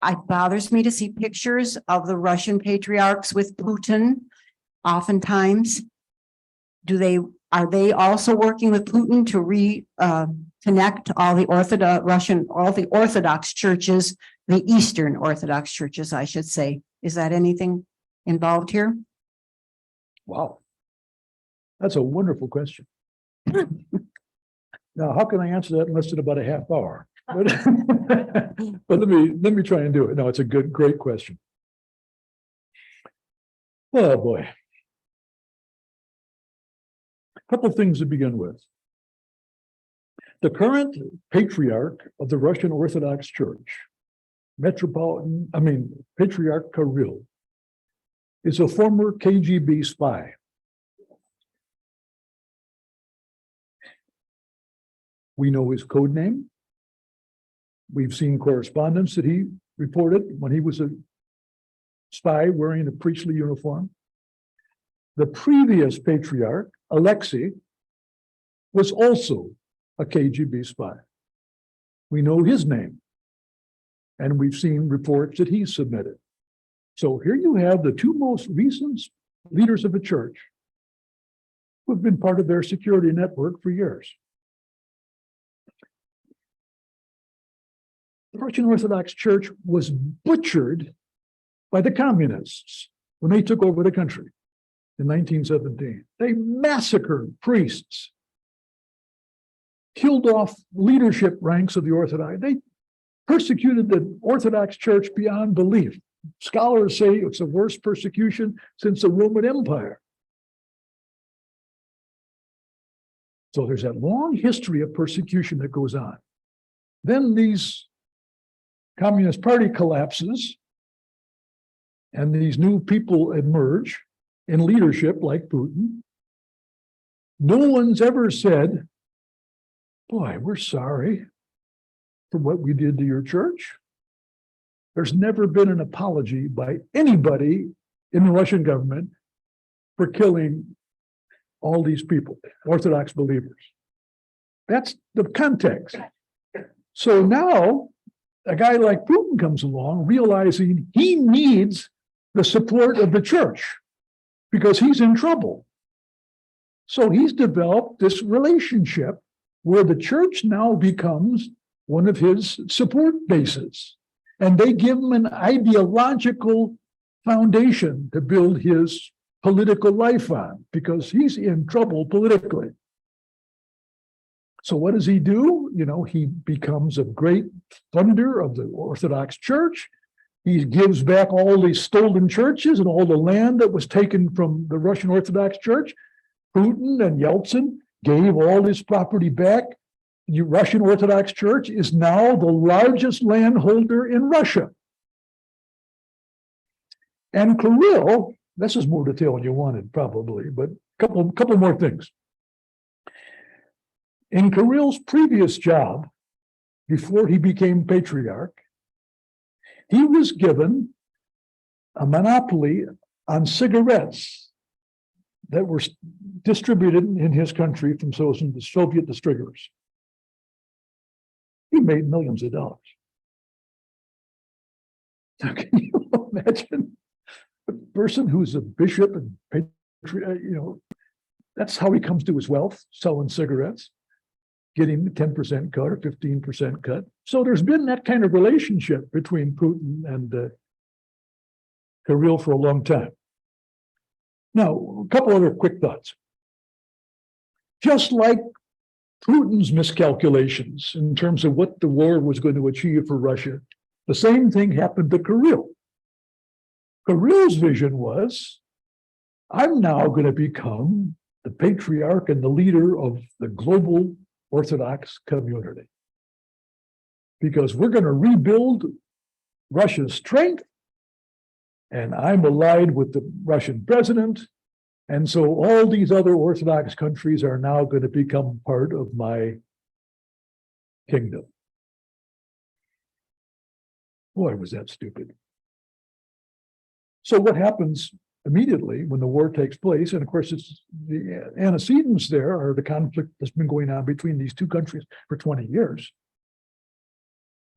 It bothers me to see pictures of the Russian patriarchs with Putin. Oftentimes, are they also working with Putin to reconnect all the Orthodox churches, the Eastern Orthodox churches, I should say? Is that anything involved here? Wow. That's a wonderful question. Now, how can I answer that in less than about a half hour? But, but let me try and do it. No, it's a great question. Oh boy. A couple of things to begin with. The current patriarch of the Russian Orthodox Church, Patriarch Kirill, is a former KGB spy. We know his code name. We've seen correspondence that he reported when he was a spy wearing a priestly uniform. The previous patriarch, Alexei, was also a KGB spy. We know his name, and we've seen reports that he submitted. So here you have the 2 most recent leaders of a church who have been part of their security network for years. the Russian Orthodox Church was butchered by the communists when they took over the country in 1917. They massacred priests, killed off leadership ranks of the Orthodox. They persecuted the Orthodox Church beyond belief. Scholars say it's the worst persecution since the Roman Empire. So there's that long history of persecution that goes on. Then these Communist Party collapses, and these new people emerge in leadership like Putin. No one's ever said, boy, we're sorry for what we did to your church. There's never been an apology by anybody in the Russian government for killing all these people, Orthodox believers. That's the context. So now a guy like Putin comes along, realizing he needs the support of the church because he's in trouble. So he's developed this relationship where the church now becomes one of his support bases. And they give him an ideological foundation to build his political life on because he's in trouble politically. So what does he do? You know, he becomes a great funder of the Orthodox Church. He gives back all these stolen churches and all the land that was taken from the Russian Orthodox Church. Putin and Yeltsin gave all this property back. The Russian Orthodox Church is now the largest landholder in Russia. And Kirill, this is more detail than you wanted probably, but a couple more things. In Kirill's previous job, before he became patriarch, he was given a monopoly on cigarettes that were distributed in his country from Soviet distributors. He made millions of dollars. Now, can you imagine a person who's a bishop and patriarch, that's how he comes to his wealth, selling cigarettes, getting 10% cut or 15% cut. So there's been that kind of relationship between Putin and Kirill for a long time. Now, a couple other quick thoughts. Just like Putin's miscalculations in terms of what the war was going to achieve for Russia, the same thing happened to Kirill. Kirill's vision was, I'm now going to become the patriarch and the leader of the global Orthodox community because we're going to rebuild Russia's strength, and I'm allied with the Russian president, and so all these other Orthodox countries are now going to become part of my kingdom. Boy, was that stupid. So what happens immediately when the war takes place, and of course it's the antecedents there are the conflict that's been going on between these two countries for 20 years.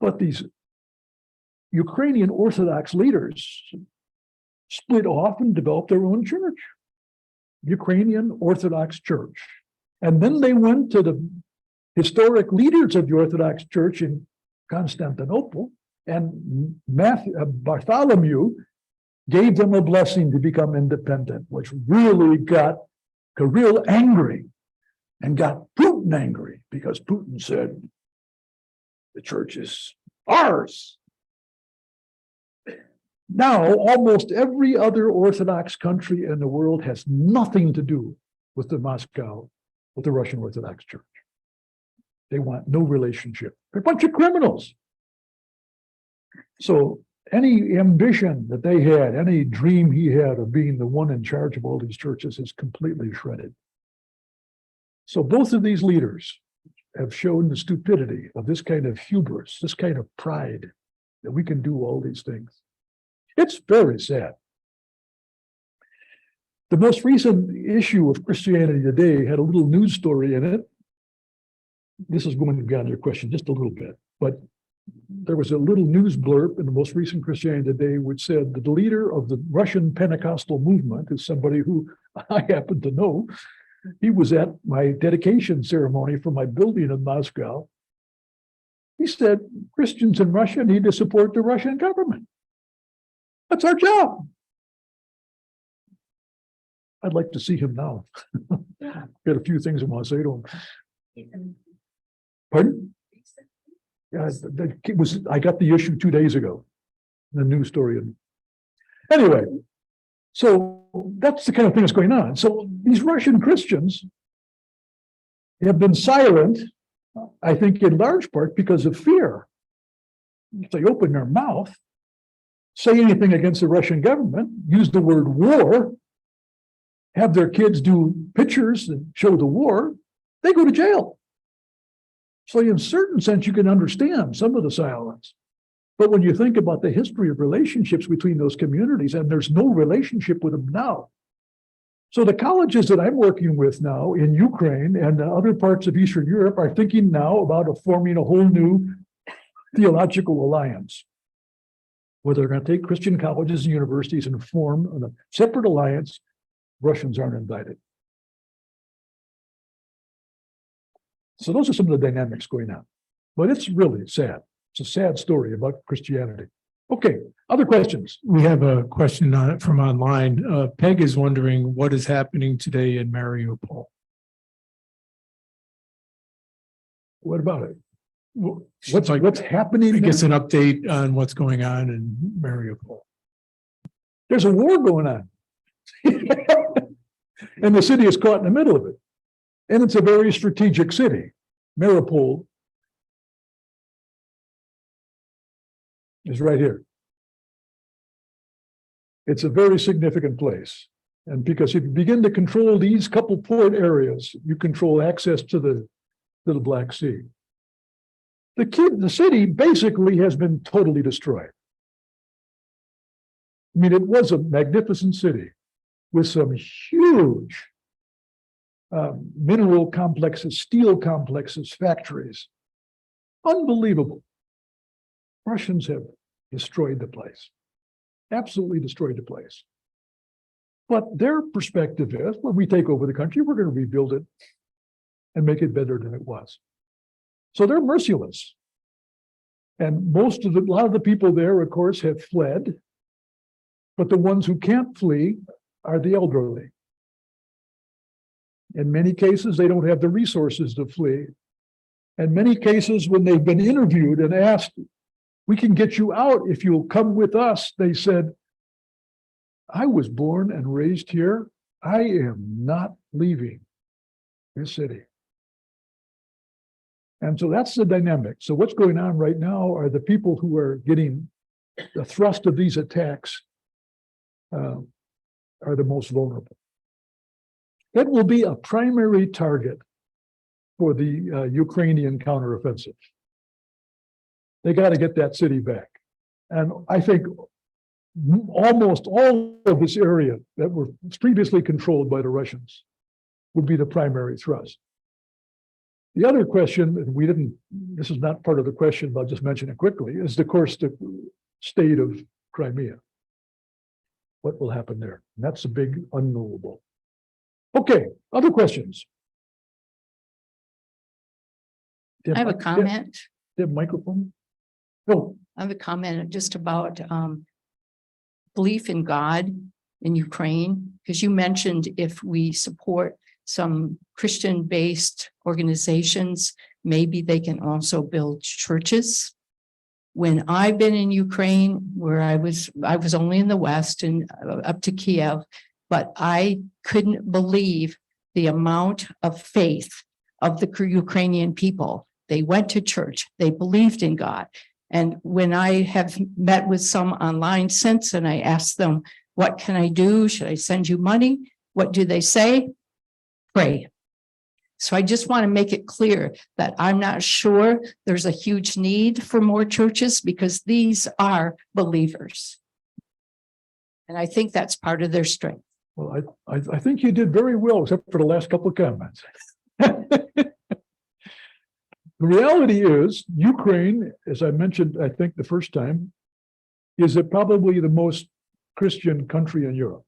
But these Ukrainian Orthodox leaders split off and developed their own church, Ukrainian Orthodox Church. And then they went to the historic leaders of the Orthodox Church in Constantinople, and Bartholomew gave them a blessing to become independent, which really got Kirill angry and got Putin angry because Putin said, the church is ours. Now, almost every other Orthodox country in the world has nothing to do with the Russian Orthodox Church. They want no relationship. They're a bunch of criminals. So any ambition that they had, any dream he had of being the one in charge of all these churches is completely shredded. So both of these leaders have shown the stupidity of this kind of hubris, this kind of pride that we can do all these things. It's very sad. The most recent issue of Christianity Today had a little news story in it. This is going beyond your question just a little bit, but there was a little news blurb in the most recent Christianity Today which said that the leader of the Russian Pentecostal movement is somebody who I happen to know. He was at my dedication ceremony for my building in Moscow. He said, Christians in Russia need to support the Russian government. That's our job. I'd like to see him now. Got a few things I want to say to him. Pardon? Yeah, I got the issue 2 days ago. The news story. Anyway, so that's the kind of thing that's going on. So these Russian Christians have been silent, I think in large part because of fear. If they open their mouth, say anything against the Russian government, use the word war, have their kids do pictures that show the war, they go to jail. So in a certain sense, you can understand some of the silence. But when you think about the history of relationships between those communities, and there's no relationship with them now. So the colleges that I'm working with now in Ukraine and other parts of Eastern Europe are thinking now about forming a whole new theological alliance, where they're going to take Christian colleges and universities and form a separate alliance. Russians aren't invited. So those are some of the dynamics going on. But it's really sad. It's a sad story about Christianity. Okay, other questions? We have a question on it from online. Peg is wondering what is happening today in Mariupol. What about it? What's happening? I guess an update on what's going on in Mariupol. There's a war going on. And the city is caught in the middle of it. And it's a very strategic city. Mariupol is right here. It's a very significant place. And because if you begin to control these couple port areas, you control access to the Black Sea. The city basically has been totally destroyed. I mean, it was a magnificent city with some huge mineral complexes, steel complexes, factories. Unbelievable. Russians have destroyed the place, absolutely destroyed the place. But their perspective is, when we take over the country, we're going to rebuild it and make it better than it was. So they're merciless. And a lot of the people there, of course, have fled. But the ones who can't flee are the elderly. In many cases, they don't have the resources to flee. In many cases, when they've been interviewed and asked, we can get you out if you'll come with us, they said, I was born and raised here. I am not leaving this city. And so that's the dynamic. So what's going on right now are the people who are getting the thrust of these attacks are the most vulnerable. It will be a primary target for the Ukrainian counteroffensive. They got to get that city back. And I think almost all of this area that were previously controlled by the Russians would be the primary thrust. The other question, and this is not part of the question, but I'll just mention it quickly, is of course the state of Crimea. What will happen there? And that's a big unknowable. Okay, other questions? I have a comment. Do you have a microphone? No. I have a comment just about belief in God in Ukraine, because you mentioned if we support some Christian-based organizations, maybe they can also build churches. When I've been in Ukraine, where I was only in the West and up to Kiev, but I couldn't believe the amount of faith of the Ukrainian people. They went to church, they believed in God. And when I have met with some online since, and I asked them, what can I do? Should I send you money? What do they say? Pray. So I just want to make it clear that I'm not sure there's a huge need for more churches because these are believers. And I think that's part of their strength. Well, I think you did very well, except for the last couple of comments. The reality is, Ukraine, as I mentioned, I think the first time, is probably the most Christian country in Europe.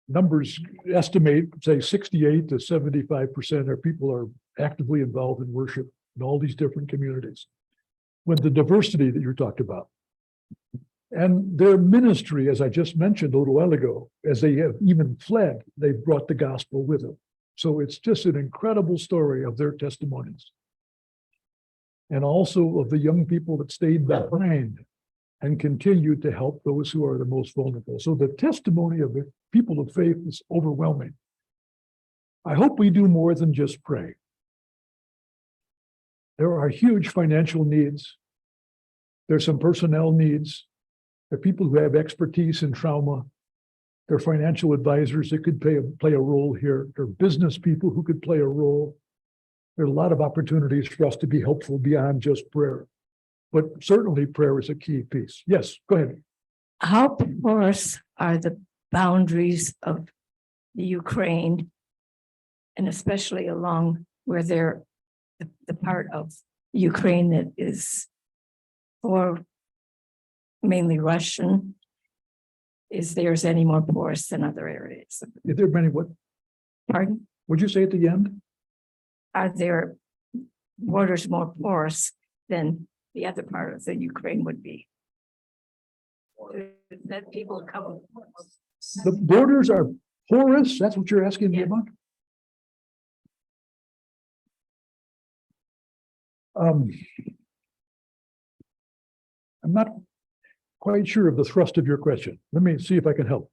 Numbers estimate, say 68 to 75% of people are actively involved in worship. in all these different communities with the diversity that you talked about. And their ministry, as I just mentioned a little while ago, as they have even fled, they brought the gospel with them. So it's just an incredible story of their testimonies. And also of the young people that stayed behind and continued to help those who are the most vulnerable. So the testimony of the people of faith is overwhelming. I hope we do more than just pray. There are huge financial needs. There's some personnel needs. There are people who have expertise in trauma. There are financial advisors that could play a role here. There are business people who could play a role. There are a lot of opportunities for us to be helpful beyond just prayer. But certainly prayer is a key piece. Yes, go ahead. How porous are the boundaries of the Ukraine? And especially along where they're the part of Ukraine that is for mainly Russian. Is theirs any more porous than other areas? Is there many what? Pardon? What'd you say at the end? Are their borders more porous than the other part of the Ukraine would be? That people come. The borders are porous? That's what you're asking me about? I'm not quite sure of the thrust of your question. Let me see if I can help.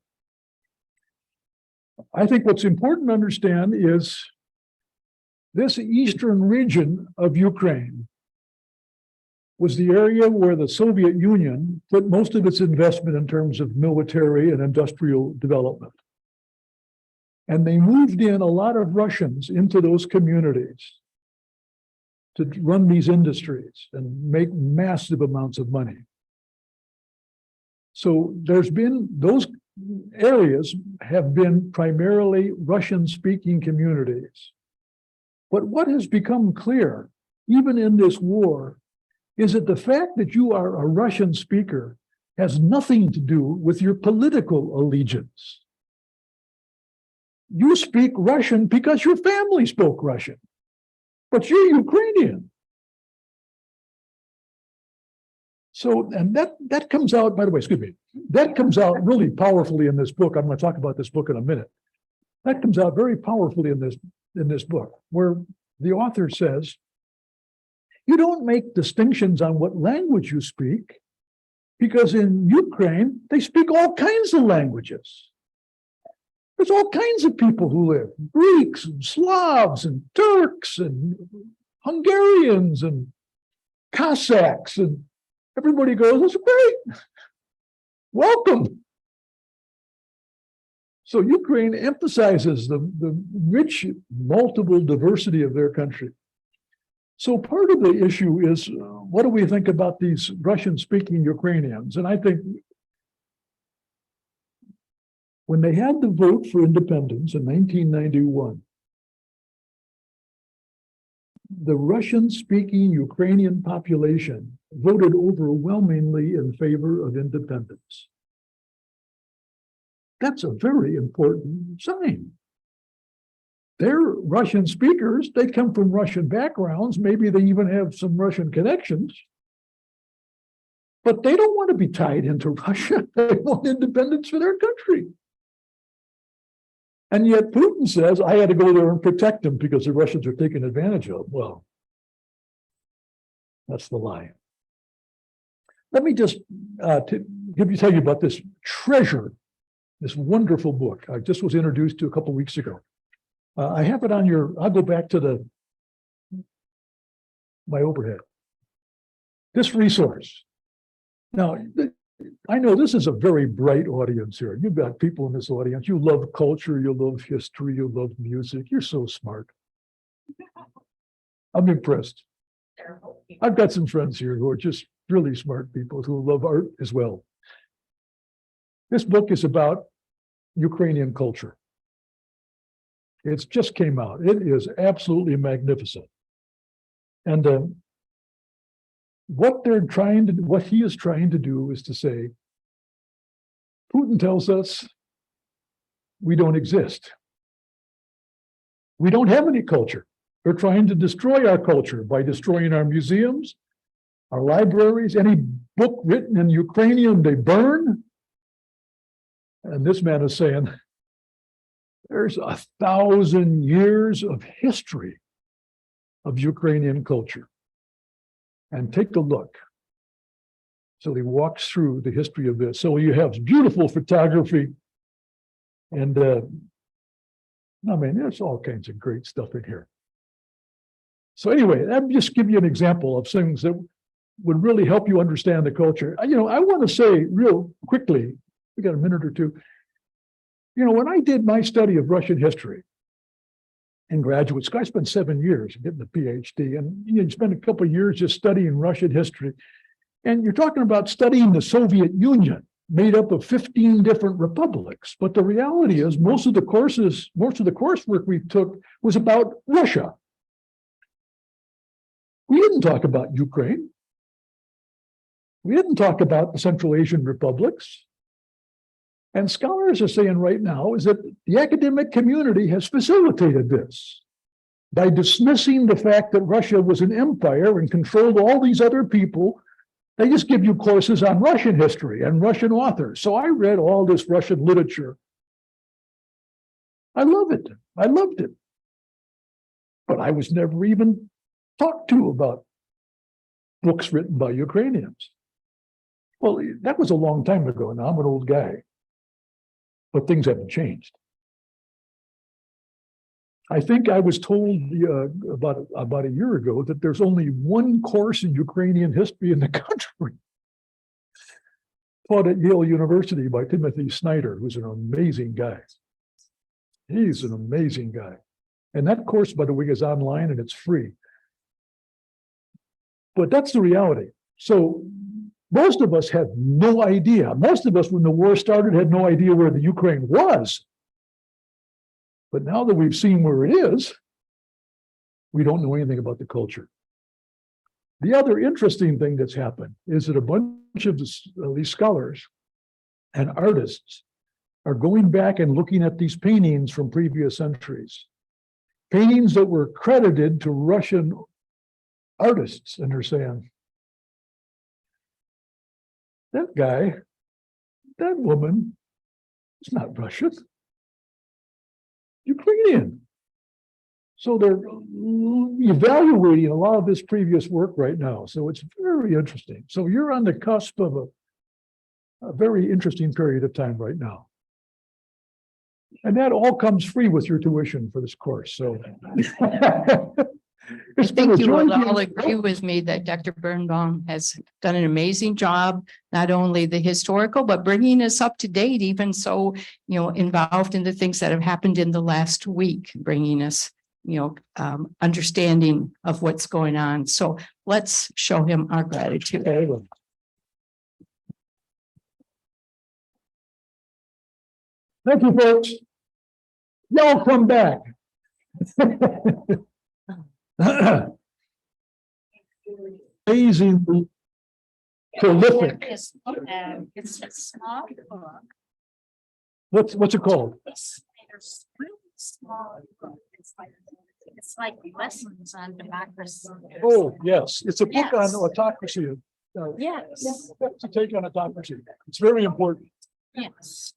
I think what's important to understand is this eastern region of Ukraine was the area where the Soviet Union put most of its investment in terms of military and industrial development. And they moved in a lot of Russians into those communities to run these industries and make massive amounts of money. So there's been, those areas have been primarily Russian-speaking communities. But what has become clear, even in this war, is that the fact that you are a Russian speaker has nothing to do with your political allegiance. You speak Russian because your family spoke Russian, but you're Ukrainian. So, and that comes out, by the way, excuse me, that comes out really powerfully in this book. I'm going to talk about this book in a minute. That comes out very powerfully in this book, where the author says, you don't make distinctions on what language you speak, because in Ukraine, they speak all kinds of languages. There's all kinds of people who live, Greeks and Slavs and Turks and Hungarians and Cossacks, and everybody goes, that's great. Welcome. So Ukraine emphasizes the rich, multiple diversity of their country. So part of the issue is, what do we think about these Russian-speaking Ukrainians? And I think when they had the vote for independence in 1991, the Russian-speaking Ukrainian population voted overwhelmingly in favor of independence. That's a very important sign. They're Russian speakers. They come from Russian backgrounds. Maybe they even have some Russian connections. But they don't want to be tied into Russia. They want independence for their country. And yet Putin says, I had to go there and protect them because the Russians are taken advantage of. Well, that's the lie. Let me just tell you about this treasure, this wonderful book I just was introduced to a couple of weeks ago. I have it on I'll go back to my overhead. This resource. Now, I know this is a very bright audience here. You've got people in this audience. You love culture, you love history, you love music. You're so smart. I'm impressed. I've got some friends here who are just really smart people who love art as well. This book is about Ukrainian culture. It's just came out. It is absolutely magnificent. And what he is trying to do is to say, Putin tells us we don't exist. We don't have any culture. They're trying to destroy our culture by destroying our museums, our libraries, any book written in Ukrainian, they burn. And this man is saying, there's 1,000 years of history of Ukrainian culture. And take a look. So he walks through the history of this. So you have beautiful photography. And I mean, there's all kinds of great stuff in here. So anyway, let me just give you an example of things that would really help you understand the culture. You know, I want to say real quickly, we got a minute or two. You know, when I did my study of Russian history in graduate school, I spent 7 years getting a PhD, and you spend a couple of years just studying Russian history. And you're talking about studying the Soviet Union, made up of 15 different republics. But the reality is most of the coursework we took was about Russia. We didn't talk about Ukraine. We didn't talk about the Central Asian republics. And scholars are saying right now is that the academic community has facilitated this by dismissing the fact that Russia was an empire and controlled all these other people. They just give you courses on Russian history and Russian authors. So I read all this Russian literature. I love it. I loved it. But I was never even talked to about books written by Ukrainians. Well, that was a long time ago. Now I'm an old guy. But things haven't changed. I think I was told about a year ago that there's only one course in Ukrainian history in the country, taught at Yale University by Timothy Snyder, who's an amazing guy. He's an amazing guy. And that course, by the way, is online and it's free. But that's the reality. So most of us had no idea. Most of us, when the war started, had no idea where the Ukraine was. But now that we've seen where it is, we don't know anything about the culture. The other interesting thing that's happened is that a bunch of these scholars and artists are going back and looking at these paintings from previous centuries. Paintings that were credited to Russian artists, and they're saying, that guy, that woman, is not Russian, Ukrainian. So they're evaluating a lot of this previous work right now. So it's very interesting. So you're on the cusp of a very interesting period of time right now. And that all comes free with your tuition for this course. So I think you will all agree with me that Dr. Bernbaum has done an amazing job, not only the historical, but bringing us up to date, even so, you know, involved in the things that have happened in the last week, bringing us, you know, understanding of what's going on. So let's show him our gratitude. Thank you, folks. Y'all come back. Amazingly prolific. It's a small book. What's it called? It's really small book. It's like lessons on democracy. Oh, yes, it's a book on Yes. autocracy. Yes. To take on autocracy. It's very important. Yes.